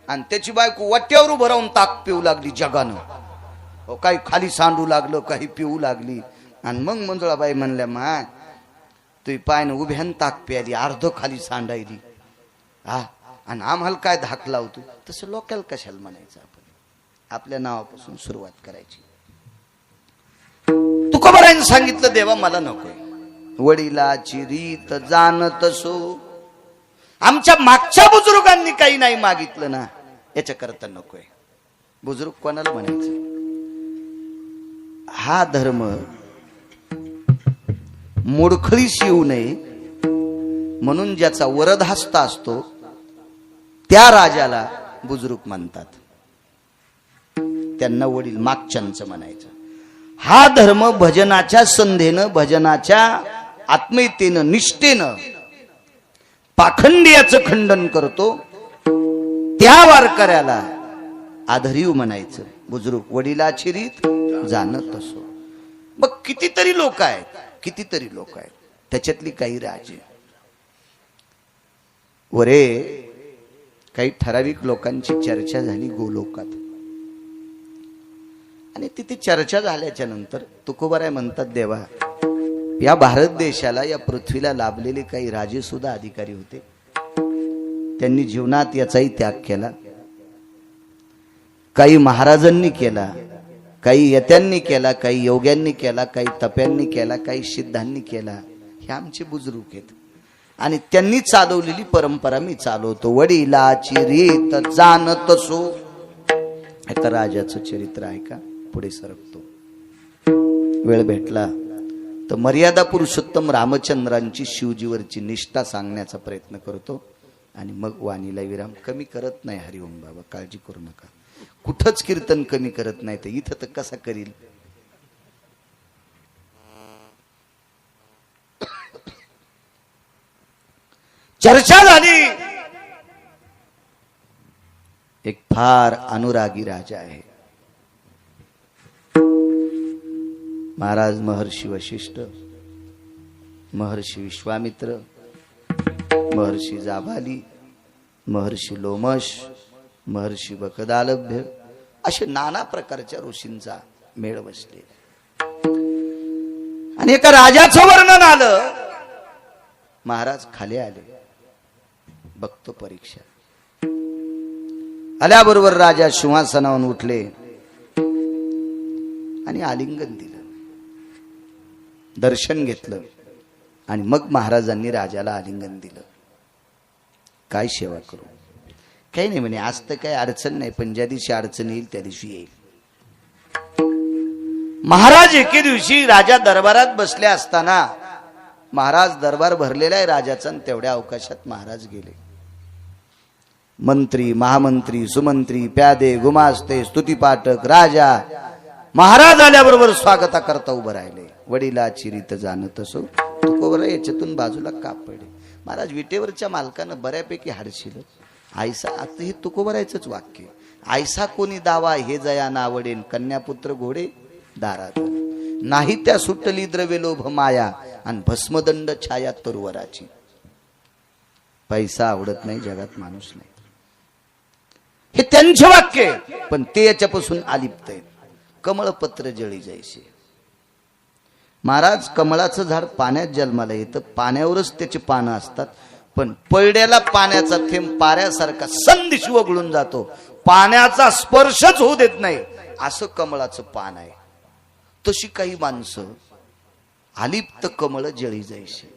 आणि त्याची बायको वाट्यावर उभं राहून ताक पिऊ लागली जगानं. हो, काही खाली सांडू लागलं, काही पिऊ लागली. आणि मग मंजुळाबाई म्हणल्या मा तुझी पायनं उभ्यान ताक प्याली अर्ध खाली सांडायली. हा, आणि आम्हाला काय धाक लावतो? तसं लोकांना कशाला म्हणायचं? आपण आपल्या नावापासून सुरुवात करायची. तुकोबारायनं सांगितलं देवा मला नकोय. वडिलाची रीत जाणत सो. आमच्या मागच्या बुजुर्गांनी काही नाही मागितलं ना याच्या करता नकोय. बुजुर्ग कोणाला म्हणायचं? हा धर्म मोडखळीस येऊ नये म्हणून ज्याचा वरदहस्त असतो त्या राजाला बुजुर्ग म्हणतात. त्यांना वडील मागच्यांचं म्हणायचं. हा धर्म भजनाच्या संधेनं, भजनाच्या आत्मीयतेनं, निष्ठेनं पाखंडियाचं खंडन करतो. त्या वारकऱ्याला आधरीव म्हणायचं. बुजुर्ग वडिलाची रीत जाणत असो. मग कितीतरी लोक आहेत, कितीतरी लोक आहेत. त्याच्यातली काही राजे वरे काही ठराविक लोकांची चर्चा झाली गोलोकात. आणि तिथे चर्चा झाल्याच्या नंतर तुकोबाराय म्हणतात देवा या भारत देशाला, या पृथ्वीला लाभलेले काही राजे सुद्धा अधिकारी होते. त्यांनी जीवनात याचाही त्याग केला. काही महाराजांनी केला, काही यत्यांनी केला, काही योग्यांनी केला, काही तप्यांनी केला, काही सिद्धांनी केला. हे आमचे बुजुर्ग आहेत आणि त्यांनी चालवलेली परंपरा मी चालवतो. वडिलाची रीत जाणत सो. आता राजाचं चरित्र आहे का? पुढे सरकतो. वेळ भेटला तर मर्यादा पुरुषोत्तम रामचंद्रांची शिवजीवरची निष्ठा सांगण्याचा प्रयत्न करतो आणि मग वाणीला विराम. कमी करत नाही हरिओम बाबा, काळजी करू नका. कुठंच कीर्तन कमी करत नाही तर इथं तर कसा करील? चर्चा झाली. एक फार अनुरागी राजा आहे. महाराज महर्षी वशिष्ठ, महर्षी विश्वामित्र, महर्षी जाबाली, महर्षी लोमश, महर्षी बकदालभ्य असे नाना प्रकारच्या ऋषींचा मेळ बसले. आणि एका राजाचं वर्णन आलं. महाराज खाली आले. बघतो परीक्षा. आल्याबरोबर राजा सिंहासनावरून उठले आणि आलिंगन दिलं, दर्शन घेतलं आणि मग महाराजांनी राजाला आलिंगन दिलं. काय सेवा करू? काही नाही म्हणे, आज तर काही अडचण नाही, पण ज्या दिवशी अडचण येईल त्या दिवशी येईल. महाराज एके दिवशी राजा दरबारात बसले असताना, महाराज दरबार भरलेला आहे राजाचा, तेवढ्या अवकाशात महाराज गेले. मंत्री, महामंत्री, सुमंत्री, प्यादे, गुमास्ते, स्तुतीपाठक, राजा महाराज आल्याबरोबर स्वागता करता उभं राहिले. वडिलाची रीत जाणत असो तुकोबर याच्यातून बाजूला काप पडले. महाराज विटेवरच्या मालकानं बऱ्यापैकी हाडशील. आयसा, आता हे तुकोबरायचंच वाक्य. आयसा कोणी दावा हे जया नावडेन, कन्यापुत्र घोडे दारात नाही त्या सुटली द्रव्य लोभ माया, आणि भस्मदंड छाया तरुवराची. पैसा आवडत नाही जगात माणूस नाही, हे त्यांचे वाक्य, पण ते याच्यापासून अलिप्त आहेत. कमळपत्र जळी जैसे. महाराज कमळाचं झाड पाण्यात जन्माला येतं, पाण्यावरच त्याची पानं असतात, पण पळड्याला पाण्याचा थेंब पाऱ्यासारखा संदिशी वगळून जातो, पाण्याचा स्पर्शच होऊ देत नाही, असं कमळाचं पान आहे. तशी काही माणसं अलिप्त कमळ जळी जैसे,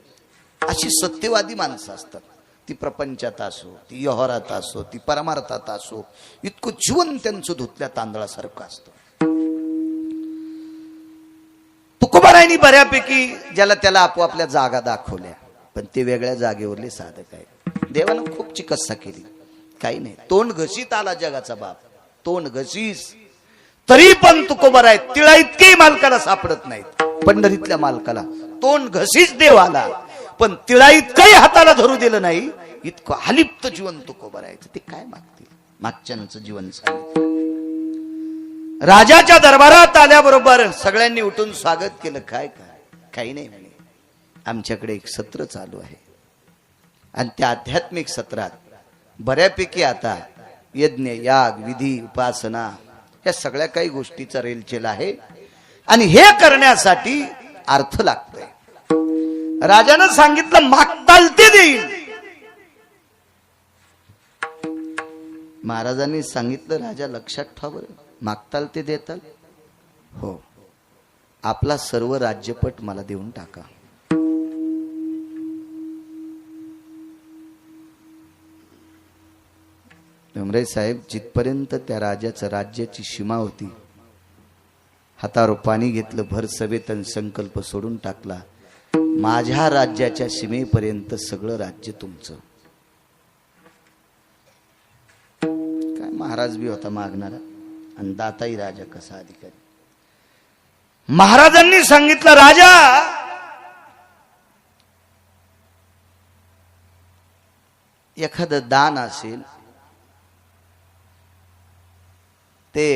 अशी सत्यवादी माणसं असतात. ती प्रपंचात असो, ती व्यवहारात असो, ती परमार्थात असो, इतकं जीवन त्यांचं धुतल्या तांदळासारखं असतं. तुकोबारायांनी बऱ्यापैकी ज्याला त्याला आपोआपल्या जागा दाखवल्या, पण ते वेगळ्या जागेवरले साधक आहेत. देवानं खूप चिकित्सा केली, काही नाही. तोंड घशीत आला जगाचा बाप, तोंड घशीस, तरी पण तुकोबार आहेत. तिळा इतकेही मालकाला सापडत नाहीत. पंढरीतल्या मालकाला तोंड घशीच देव आला, पण तिळा इतकंही हाताला धरू दिलं नाही. इतकं अलिप्त जीवन तुकोबार आहे. ते काय मागतील? मागच्यांचं जीवन सांगितलं. राजाच्या दरबारात आल्याबरोबर सगळ्यांनी उठून स्वागत केलं. काय काय? काही नाही म्हणे, आमच्याकडे एक सत्र चालू आहे, आणि त्या आध्यात्मिक सत्रात बऱ्यापैकी आता यज्ञ, याग, विधी, उपासना या सगळ्या काही गोष्टीचा रेलचेल आहे, आणि हे करण्यासाठी अर्थ लागतोय. राजानं सांगितलं मागताल ते देईल. महाराजांनी सांगितलं, राजा लक्षात ठेवा बरं, मागताल ते देताल? हो, आपला सर्व राज्यपट मला देऊन टाका. डोंगरे साहेब, जिथपर्यंत त्या राजाचं राज्याची सीमा होती, हातावर पाणी घेतलं, भर सभेत संकल्प सोडून टाकला, माझ्या राज्याच्या सीमेपर्यंत सगळं राज्य तुमचं. काय महाराज बी होता मागणारा, आणि दाताही राजा कसा अधिकारी. महाराजांनी सांगितलं, राजा एखादं दान असेल ते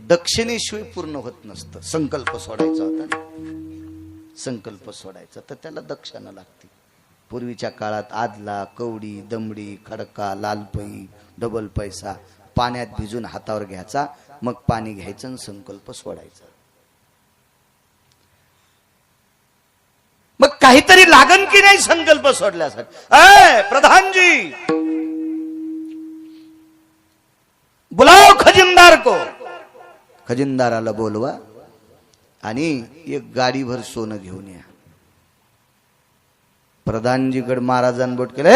दक्षिणेशिवाय पूर्ण होत नसतं. संकल्प सोडायचा होता ना, संकल्प सोडायचा तर त्याला दक्षिणा लागते. पूर्वीच्या काळात आदला, कवडी, दमडी, खडका, लालपई, डबल पैसा पाण्यात भिजून हातावर घ्यायचा, मग पाणी घ्यायचं आणि संकल्प सोडायचा. मग काहीतरी लागन की नाही संकल्प सोडल्यासाठी? प्रधानजी, बुलाओ खजिनदार को. खजिनदाराला बोलवा आणि एक गाडीभर सोनं घेऊन या. प्रधानजीकडे महाराजांनी बोट केलं,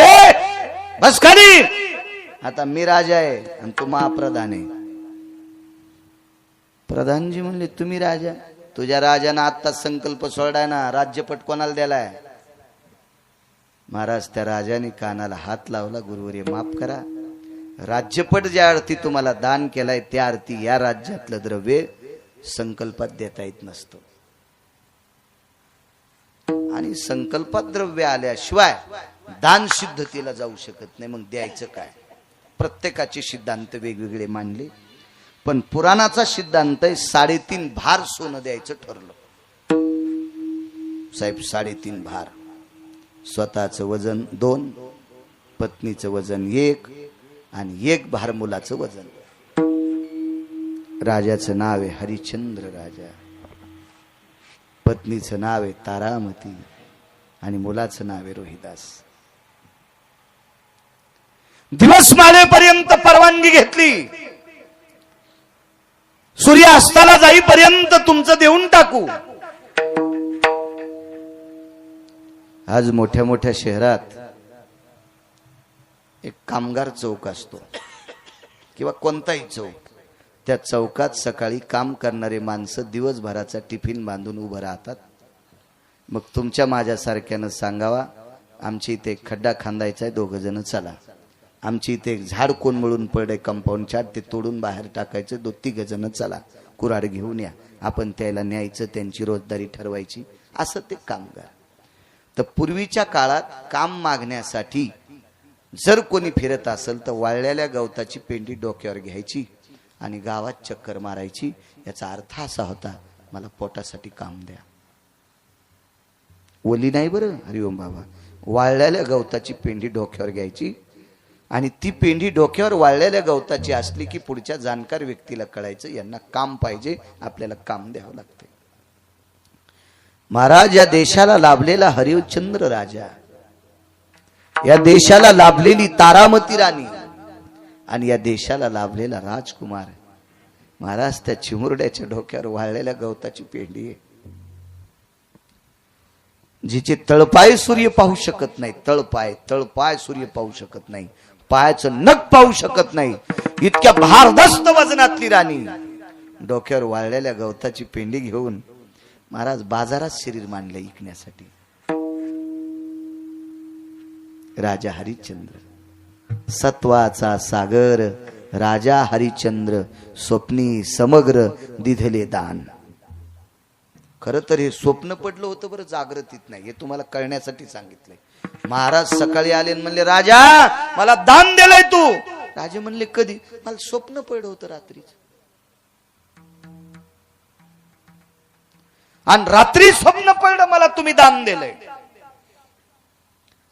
बस खाली, आता मी राजा आहे आणि तू महाप्रधान आहे. प्रधानजी म्हणले, तुम्ही राजा? तुझ्या राजानं आता संकल्प सोडाय ना, राज्यपट कोणाला दिलाय? महाराज त्या राजाने कानाला हात लावला, गुरुवर्य माफ करा, राज्यपट ज्या अर्थी तुम्हाला दान केलाय त्या अर्थी या राज्यातलं द्रव्य संकल्पात देता येत नसतं, आणि संकल्पात द्रव्य आल्याशिवाय दान सिद्धतेला जाऊ शकत नाही. मग द्यायचं काय? प्रत्येकाचे सिद्धांत वेगवेगळे मांडले, पण पुराणाचा सिद्धांत आहे 3.5 भार सोनं द्यायचं ठरलं. साहेब 3.5 भार, स्वतःचं वजन 2, पत्नीचं वजन 1, आणि 1 भार मुलाचं वजन. राजाचं नाव आहे हरिश्चंद्र राजा, पत्नीचं नाव आहे तारामती, आणि मुलाचं नाव आहे रोहिदास. दिवस माळेपर्यंत परवानगी घेतली, सूर्य अस्ताला जाईपर्यंत तुमचं देऊन टाकू. आज मोठ्या मोठ्या शहरात एक कामगार चौक असतो किंवा कोणताही चौक, त्या चौकात सकाळी काम करणारे माणसं दिवसभराचा टिफिन बांधून उभं राहतात. मग तुमच्या माझ्यासारख्यानं सांगावा, आमची इथे एक खड्डा खांदायचा आहे, 2 जण चला. आमची इथे एक झाड कोण मिळून पडे कंपाऊंडच्या, ते तोडून बाहेर टाकायचं, 2-3 जण चला, कुऱ्हाड घेऊन या, आपण त्याला न्यायचं, त्यांची रोजदारी ठरवायची. असं ते कामगार. तर पूर्वीच्या काळात काम मागण्यासाठी जर कोणी फिरत असेल तर वाळलेल्या गवताची पेंडी डोक्यावर घ्यायची आणि गावात चक्कर मारायची. याचा अर्थ असा होता, मला पोटासाठी काम द्या. ओली नाही बरं, हरिओम बाबा, वाळलेल्या गवताची पेंडी डोक्यावर घ्यायची आणि ती पेंडी डोक्यावर वाळलेल्या गवताची असली की पुढच्या जाणकार व्यक्तीला कळायचं, यांना काम पाहिजे, आपल्याला काम द्यावं लागते. महाराज, या देशाला लाभलेला हरिश्चंद्र राजा, या देशाला लाभलेली तारामती राणी आणि या देशाला लाभलेला राजकुमार महाराज, त्या चिमुरड्याच्या डोक्यावर वाळलेल्या गवताची पेंडी आहे. जिचे तळपाय सूर्य पाहू शकत नाही, तळपाय सूर्य पाहू शकत नाही, पायाचं नख पाहू शकत नाही, इतक्या भारदस्त वजनातली राणी डोक्यावर वाळलेल्या गवताची पेंडी घेऊन महाराज बाजारात शरीर मांडले विकण्यासाठी. राजा हरिश्चंद्र, सत्वाचा सागर राजा हरिश्चंद्र, स्वप्नी समग्र दिधले दान. खरं तर हे स्वप्न पडलं होतं बरं, जागृतीत नाही. हे तुम्हाला कळण्यासाठी सांगितलंय. महाराज सकाळी आले आणि म्हणले, राजा मला दान दिलंय तू. राजे म्हणले, कधी? मला स्वप्न पडलं होतं रात्रीच. आणि रात्री स्वप्न पडलं मला तुम्ही दान दिलंय.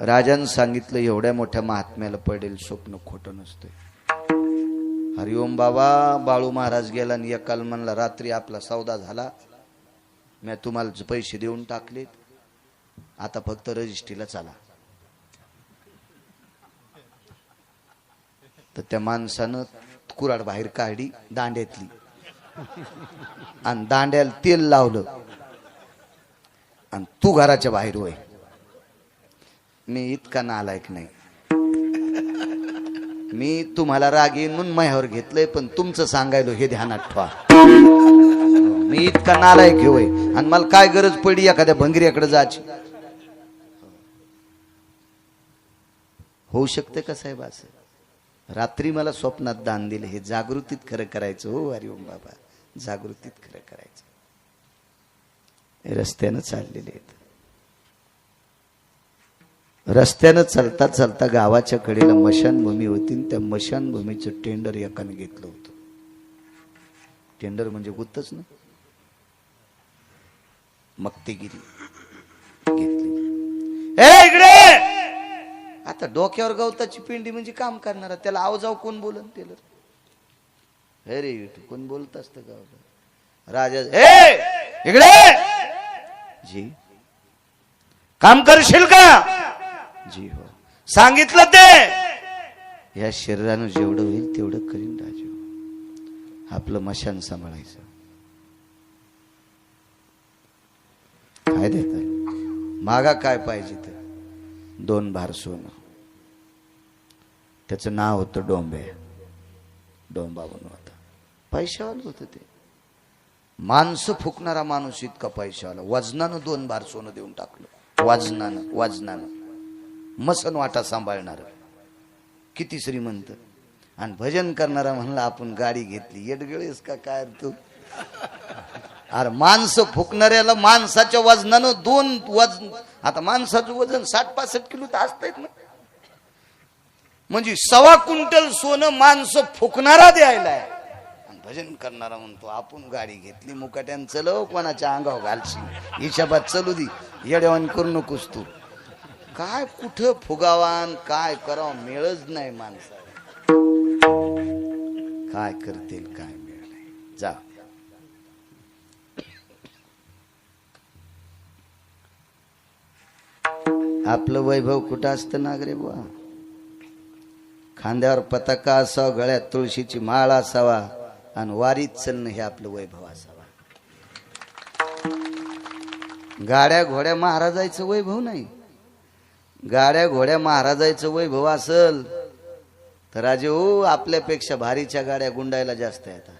राजानं सांगितलं, एवढ्या मोठ्या महात्म्याला पडेल स्वप्न खोटं नसतंय. हरिओम बाबा, बाळू महाराज गेला आणि एकाल म्हणला, रात्री आपला सौदा झाला, मी तुम्हाला पैसे देऊन टाकलेत, आता फक्त रजिस्ट्रीला चला. तर त्या माणसानं कुऱ्हाड बाहेर काढली दांड्यातली आणि दांड्याला तेल लावलं आणि तू घराच्या बाहेर होय. मी इतका नालायक नाही, मी तुम्हाला राग येईन म्हणून माझ्यावर घेतलंय, पण तुमचं सांगायलो हे ध्यानात ठेवा. मी इतका नालायक होय आणि मला काय गरज पडली एखाद्या भंगीऱ्याकडे जायची. होऊ शकते का साहेब असं? रात्री मला स्वप्नात दान दिले, हे जागृतीत खरं करायचं. हो हरिओम बाबा, जागृतीत खरं करायचं. हे रस्त्यानं चाललेले आहेत. रस्त्यानं चालता चालता गावाच्या कडेला मशानभूमी होती, त्या मशानभूमीचं टेंडर एकाने घेतलं होतं. टेंडर म्हणजे गुत्तच ना, मक्तेगिरी घेतली. ए इकडे, आता डोक्यावर गवताची पिंडी म्हणजे काम करणारा, त्याला आवजाव कोण बोलन? टेलर हे रे, कोण बोलत असत गाव? राजा, ए इकडे, जी काम करशील का? जी हो. सांगितलं ते या शरीरानं जेवढं होईल तेवढं करीन राजू. आपलं मशान सांभाळायचं. काय देत मागा काय पाहिजे तर 2 भार सोनं. त्याचं नाव होतं डोंबे. डोंबा बनवून होता, पैशावाला होतं ते. माणसं फुकणारा माणूस इतका पैशावाला, वजनानं 2 भार सोनं देऊन टाकलं. वजनानं मसन वाटा सांभाळणार, किती श्रीमंत. आणि भजन करणारा म्हणला आपण गाडी घेतली. येडगळेस का काय तू? अरे माणसं फुकणाऱ्याला माणसाच्या वजनानं 2 वजन. आता माणसाचं वजन 60-65 किलो तर असतंय ना, म्हणजे 1.25 क्विंटल सोनं माणसं फुकणारा द्यायला. भजन करणारा म्हणतो आपण गाडी घेतली, मुकाट्यान चलव, कोणाच्या अंगावर घालशील, हिशोबात चलू दी, येड्यावान करू नकोस तू. काय कुठं फुगावान काय करावं मिळच नाही माणसाला. काय करतील काय मिळ नाही. जा आपलं वैभव कुठं असतं नागरे बुवा? खांद्यावर पताका असावा, गळ्यात तुळशीची माळ असावा आणि वारीत चलणं हे आपलं वैभव असावा. गाड्या घोड्या महाराजायचं वैभव नाही. गाड्या घोड्या महाराजायचं वैभव असल तर राजे हो, आपल्यापेक्षा भारीच्या गाड्या गुंडायला जास्त येतात.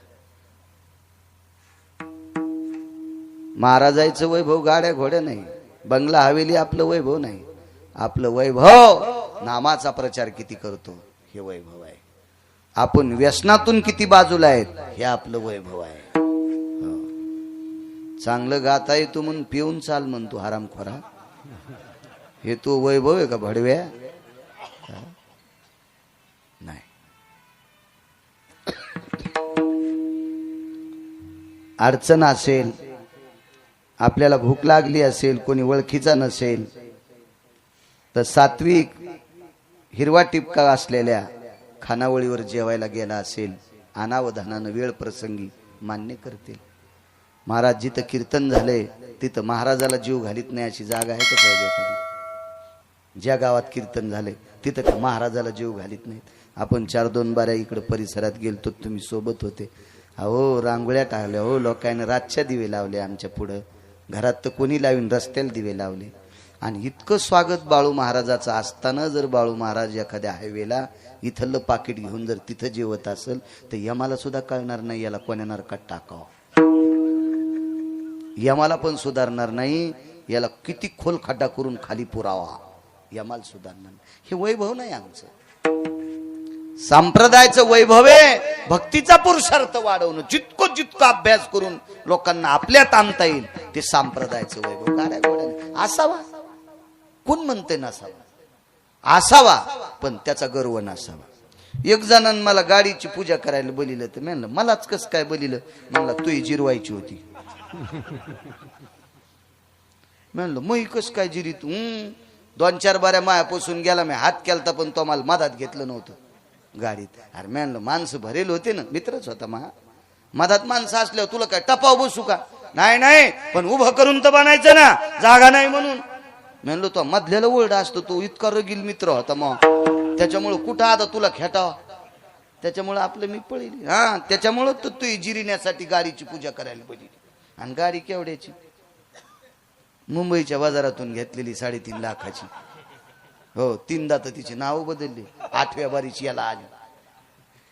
महाराजायचं वैभव गाड्या घोड्या नाही, बंगला हवेली आपलं वैभव नाही. आपलं वैभव नामाचा प्रचार किती करतो हे वैभव आहे. आपण व्यसनातून किती बाजूला आहेत हे आपलं वैभव आहे. हो. चांगलं गाता येतो म्हणून पिऊन चाल म्हणतो हरामखोरा, हे तो वैभव आहे का भडव्या? नाही. अडचण असेल, आपल्याला भूक लागली असेल, कोणी ओळखीचा नसेल तर सात्विक हिरवा टिपका असलेल्या खानावळीवर जेवायला गेला असेल, अनावधानानं वेळ प्रसंगी मान्य करतील. महाराज जिथं कीर्तन झालंय तिथं महाराजाला जीव घालीत नाही अशी जागा आहे का एखादी? ज्या गावात कीर्तन झालंय तिथं का महाराजाला जीव घालीत नाहीत? आपण 4-2 बाऱ्या इकडे परिसरात गेलतो, तुम्ही सोबत होते. अहो रांगोळ्या टाकल्या, हो लोकांनी रातच्या दिवे लावले आमच्या पुढं, घरात तर कोणी लावीन, रस्त्याला दिवे लावले. आणि इतकं स्वागत बाळू महाराजाचं असताना जर बाळू महाराज एखाद्या हायवेला इथलं पाकिट घेऊन जर तिथं जेवत असेल तर यमाला सुद्धा कळणार नाही याला कोण्या नरकात टाकावं. यमाला पण सुधारणार नाही, याला किती खोल खड्डा करून खाली पुरावा, यमाला सुधारणार नाही. हे वैभव नाही आमचं. संप्रदायाचं वैभव आहे भक्तीचा पुरुषार्थ वाढवणं. जितकं अभ्यास करून लोकांना आपल्यात आणता येईल ते संप्रदायाचं वैभव. गाड्या घोड्या असावा, कोण म्हणते नसावा? असावा, पण त्याचा गर्व नसावा. एक जणांनी मला गाडीची पूजा करायला बोलिलं तर म्हणलं मलाच कस काय बोलिलं? म्हणलं तुही जिरवायची होती. म्हणलं मग कस काय जिरी तू? 2-4 बाऱ्या मायापासून गेला, मी हात केलता पण तो मला मधात घेतलं नव्हतं गाडीत. अरे म्हणलं माणसं भरेल होते ना, मित्रच होता मधात माणसं असल्यावर तुला काय टपाव बसू का? नाही पण उभं करून तर बनायचं ना, जागा नाही म्हणून. म्हणलो तो मधल्याला ओरडा असतो, तो इतका रगील मित्र होता मग, त्याच्यामुळं कुठं आता तुला खेटावा, त्याच्यामुळं आपलं मी पळली. हा, त्याच्यामुळं तर तू जिरिण्यासाठी गाडीची पूजा करायला पाहिजे. आणि गाडी केवढ्याची? मुंबईच्या बाजारातून घेतलेली 3.5 लाखाची. हो, 3दा तर तिची नाव बदलली, 8व्या बारीची याला आली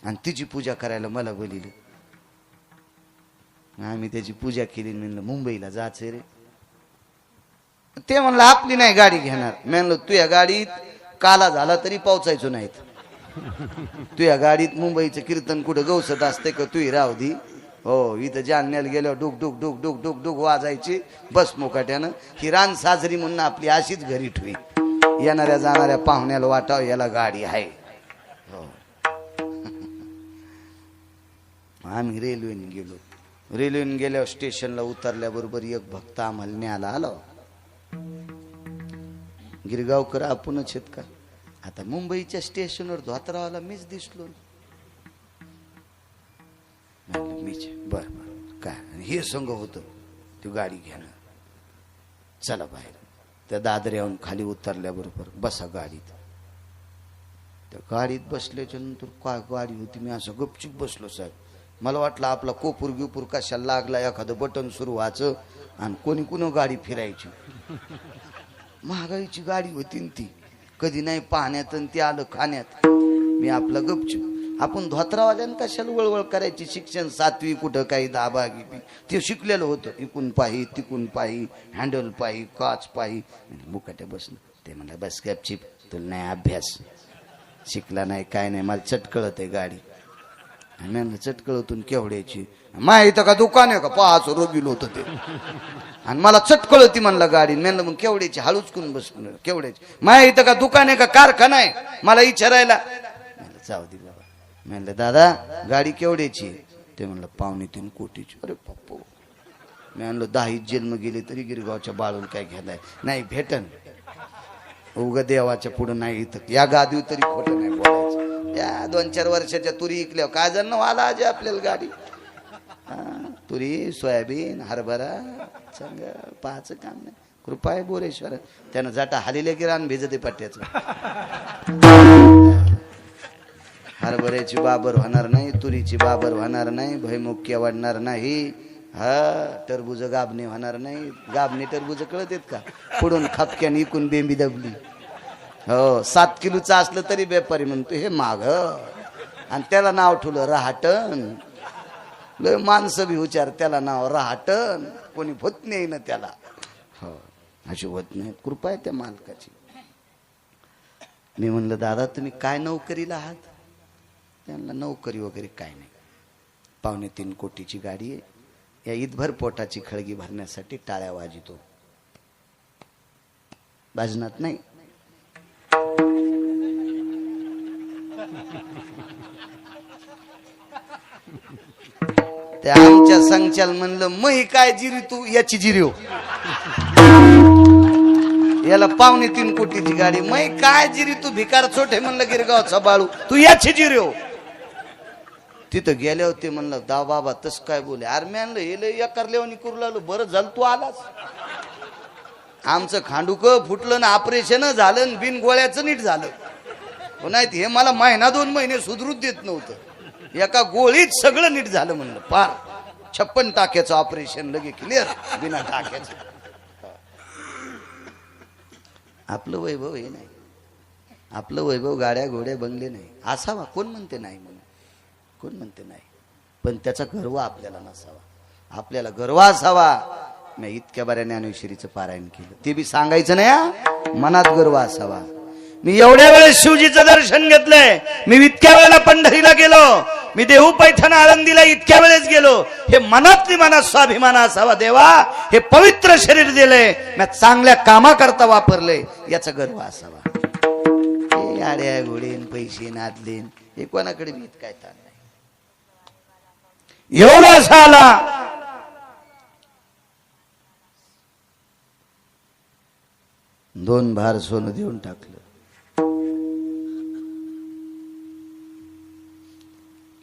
आणि तिची पूजा करायला मला बोलिली. आम्ही त्याची पूजा केली. म्हणलं मुंबईला जायचं रे. ते म्हणलं आपली नाही गाडी घेणार. म्हणलं तू या गाडीत काला झाला तरी पोचायचो नाहीत. तू या गाडीत मुंबईचं कीर्तन कुठं गवसत असते का? तू राहू दी. हो, इथं जालन्याला गेल्यावर डुक डुक डुक डुक डुक डुक वाजायची बस मुकाट्यानं. ही रान साजरी म्हणून आपली अशीच घरी ठेवी. येणाऱ्या जाणाऱ्या पाहुण्याला वाटावं याला गाडी आहे. हो. आम्ही रेल्वेने गेलो. रेल्वेने गेल्यावर स्टेशनला उतरल्याबरोबर एक भक्त आम्हाला न्यायला आला. गिरगावकर आपणच आहेत का? आता मुंबईच्या स्टेशनवर धोतरावाला मीच दिसलो. मीच. बर काय हे संघ होतं ती गाडी घेणं. चला बाहेर. त्या दादऱ्याहून खाली उतरल्याबरोबर बसा गाडीत. त्या गाडीत बसल्याच्या नंतर काय गाडी होती, मी असं गपचूप बसलो साहेब. मला वाटलं आपला कोपूर गिपूर कशाला लागला, एखादं बटन सुरू व्हायचं आणि कोणी कुणी गाडी फिरायची. महागाईची गाडी होती ती, कधी नाही पाहण्यात आणि ती आलं खाण्यात. मी आपलं गपचूप. आपण धोत्रावाल्यानं कशाला वळवळ करायची? शिक्षण 7वी कुठं काही 10-12 ते शिकलेलं होतं. इकून पाही तिकून पाही, हँडल पाही, काच पाही. मुकाट्या बसलं. ते म्हणलं बस गपचिप, तुला नाही अभ्यास, शिकला नाही काय नाही, मला चटकळत आहे गाडी. आणि चटकळतून केवढ्याची? माय इथं का दुकान आहे का? 5 रोगील होतं ते आणि मला चटकळती म्हणलं गाडी. म्हणलं मग केवढ्याची? हळूच करून बसलो. केवढ्याची? माय इथं का दुकान आहे का कारखाना आहे मला विचारायला? म्हणलं जाऊ दे बाबा. म्हणलं दादा गाडी केवढ्याची? ते म्हणलं 2.25 कोटीची. अरे पप्पो. मी म्हणलं 10 जन्म गेले तरी गिरगावच्या बाळून काय घ्यायलाय नाही भेटन. उग देवाच्या पुढं नाही इथं या गादीव तरी खोटं नाही बोलायचं. या 2-4 वर्षाच्या तुरी इकल्यावर काय जण आला आज आपल्याला गाडी. तुरी सोयाबीन हरभरा चांगलं पाहायचं काम नाही. कृपा आहे बोरेश्वर त्यानं जाटा हालिले की रान भिजते पट्ट्याचं. हरभऱ्याची बाबर होणार नाही, तुरीची बाबर होणार नाही, भैमुख्य वाढणार नाही, हा टरबूज गाबणे होणार नाही. गाबणे टरबूज कळत आहेत का? पुढून खपक्याने इकून बेंबी दबली. हो 7 किलोचं असलं तरी व्यापारी म्हणतो हे माग, आणि त्याला नाव ठेवलं रहाटण. लय माणसं बी विचार त्याला नाव रहाटण, कोणी होत नाही ना त्याला. हो अशी होत नाही, कृपा आहे त्या मालकाची. मी म्हणलं दादा तुम्ही काय नोकरीला आहात? त्यांना नोकरी वगैरे काय नाही, 2.25 कोटीची गाडी आहे, या ईदभर पोटाची खळगी भरण्यासाठी टाळ्या वाजितो. वाजनात नाही. त्या आमच्या संचाल म्हणलं मही काय जिरी तू याची जिरी हो, याला 2.25 कोटीची गाडी, मै काय जिरी तू भिकार छोटे म्हणलं गिरगावचा बाळू तू याची जिरी हो. तिथं गेले होते म्हणलं दा बाबा तस काय बोले, अरे मी आणलं हे लय करल्यावानी करू लागलो, बरं झालं तू आलास. आमचं खांडूक फुटलं ना, ऑपरेशन झालं, बिन गोळ्याचं नीट झालं. नाही हे मला महिना 2 महिने सुधरूच देत नव्हतं, एका गोळीत सगळं नीट झालं म्हणलं. पार 56 टाक्याचं ऑपरेशन लगे क्लिअर बिना टाक्याचं. आपलं वैभव हे नाही, आपलं वैभव गाड्या घोड्या बंगले नाही. असावा कोण म्हणते नाही म्हणून, कोण म्हणते नाही, पण त्याचा गर्व आपल्याला नसावा. आपल्याला गर्व असावा. मी इतक्या बऱ्या ज्ञानेश्वरीचं पारायण केलं, ते बी सांगायचं नाही, मनात गर्व असावा. मी एवढ्या वेळेस शिवजीचं दर्शन घेतलंय, मी इतक्या वेळेला पंढरीला गेलो, मी देहू पैठण आळंदीला इतक्या वेळेस गेलो. हे मनातली मनात स्वाभिमान असावा. देवा हे पवित्र शरीर दिलंय, मी चांगल्या कामाकरता वापरलंय, याचा गर्व असावा. हे गाड्या घोडेन पैसे नादलेन हे कोणाकडे मी काय ताण नाही. एवढा झाला दोन भार सोनं देऊन टाकलं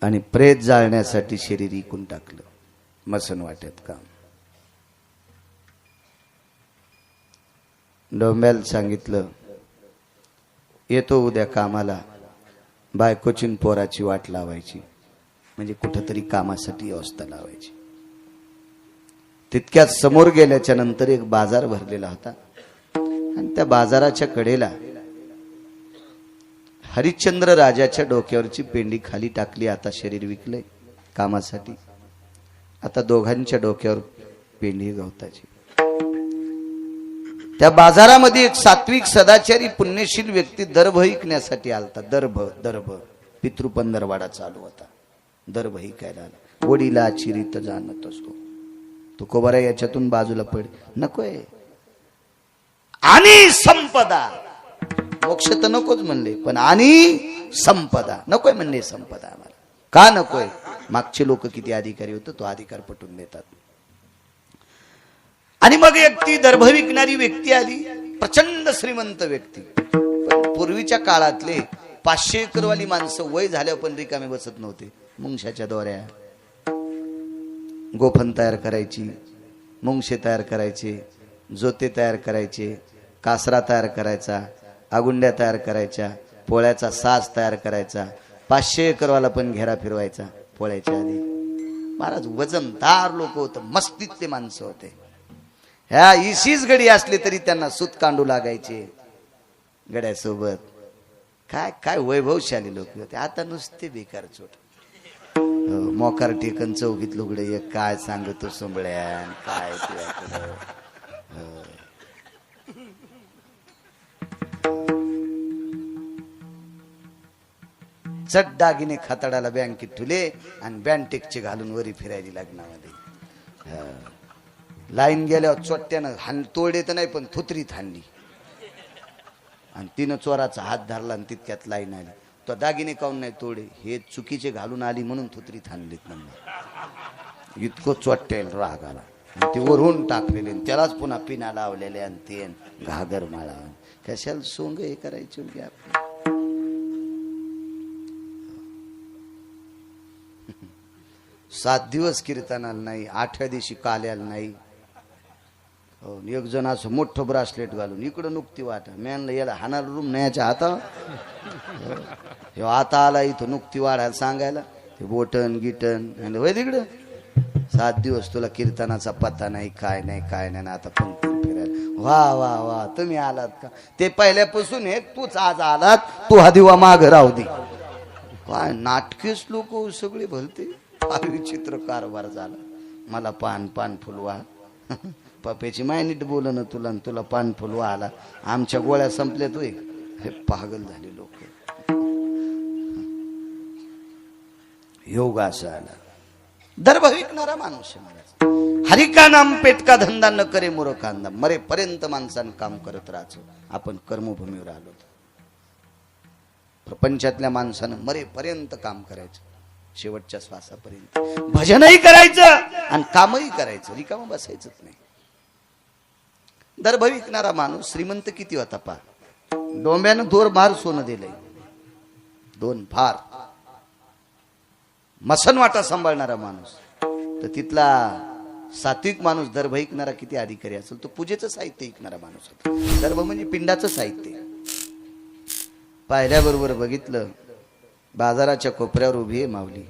आणि प्रेत जाळण्यासाठी शरीर इकून टाकलं. मसन वाटत काम. डोंब्याला सांगितलं येतो उद्या कामाला, बायकोची पोराची वाट लावायची, म्हणजे कुठंतरी कामासाठी व्यवस्था लावायची. तितक्यात समोर गेल्याच्या नंतर एक बाजार भरलेला होता, आणि त्या बाजाराच्या कडेला हरिश्चंद्र राजाच्या डोक्यावरची पेंडी खाली टाकली. आता शरीर विकलंय कामासाठी, आता दोघांच्या डोक्यावर पेंडी गवताची. त्या बाजारामध्ये एक सात्विक सदाचारी पुण्यशील व्यक्ती दर्भ विकण्यासाठी आलता. दर्भ पितृपंधरवाडा चालू होता, दर्भ विकायला आला. वडीला चिरीत जाणत असतो तो कोबरा याच्यातून बाजूला पड नकोय. आणि संपदा मोक्ष तर नकोच म्हणले, पण आणि संपदा नकोय म्हणले. संपदा आम्हाला का नकोय? मागचे लोक किती अधिकारी होते, तो अधिकार पटवून देतात. आणि मग एक ती दर्भ विकणारी व्यक्ती आली, प्रचंड श्रीमंत व्यक्ती. पण पूर्वीच्या काळातले 500 एकरवाली माणसं वय झाल्यावर पण रिकामे बसत नव्हते. मुंगशाच्या दोऱ्या, गोफन तयार करायची, मुंगशे तयार करायचे, जोते तयार करायचे, कासरा तयार करायचा, आगुंड्या तयार करायच्या, पोळ्याचा साज तयार करायचा. 500 एकरवाला पण घेरा फिरवायचा पोळ्याच्या आधी. महाराज वजनदार लोक होते, मस्तीतले माणसं होते. ह्या इशीच गडी असले तरी त्यांना सूत कांडू लागायचे गड्यासोबत. काय काय वैभवशाली लोक होते. आता नुसते बेकार चोट. मोकार टेकन चौकीत लुगडे एक काय सांगतो सोंबळ्या काय चट दागिने खाताडाला बँकेत ठुले आणि बँटेकचे घालून वरी फिरायची लग्नामध्ये. लाईन गेल्यावर चोट्यानं तोडे तर नाही पण थुत्रीत हाणली, आणि तिनं चोराचा हात धरला आणि तितक्यात लाईन आली. तो दागिने काऊन नाही तोडे, हे चुकीचे घालून आली म्हणून थुत्रीत हाणलीत म्हणून. इतकं चोट्याला राग आला, ते वरून टाकलेले, त्यालाच पुन्हा पिना लावलेले, आणि ते घागर माळा. कशाला सोंग हे करायचे उद्या आपले. 7 दिवस कीर्तनाला नाही, 8व्या दिवशी काल्याला नाही. हो एक जण असं मोठं ब्रासलेट घालून इकडं नुकती वाटा मॅनला याला हाणार रूम न्यायच्या हाता हे आता आला इथं नुकती वाढायला सांगायला ते बोटन गिटन आणि होय तिकडं 7 दिवस तुला कीर्तनाचा पत्ता नाही काय नाही आता पण फिरायला वा वा वा तुम्ही आलात का ते पहिल्यापासून आहे तूच आज आलात तू हा दिवा माग राहू दे काय नाटकेच लोक सगळे भलते फार विचित्र कारभार झाला मला पान फुलवा पप्याची माय नीट बोल ना तुला पान फुलवा आला आमच्या गोळ्या संपल्या तू हे पागल झाले लोक योग असा आला दर्भ विकणारा माणूस हरी का नाम पेटका धंदा न करे मूर्खांदा मरेपर्यंत माणसानं काम करत राहायचं आपण कर्मभूमीवर आलो प्रपंचातल्या माणसानं मरेपर्यंत काम करायचं शेवटच्या श्वासापर्यंत भजनही करायचं आणि कामही करायचं रिकामं बसायचंच नाही दर्भ विकणारा माणूस श्रीमंत किती होता पा डोंब्यानं 2 भार सोनं दिलंय 2 भार मसनवाटा सांभाळणारा माणूस तर तिथला सात्विक माणूस दर्भ ऐकणारा किती अधिकारी असेल तो पूजेचं साहित्य ऐकणारा माणूस होता दर्भ म्हणजे पिंडाचं साहित्य पाहिल्याबरोबर बघितलं बाजाराच्या कोपऱ्यावर उभी आहे माऊली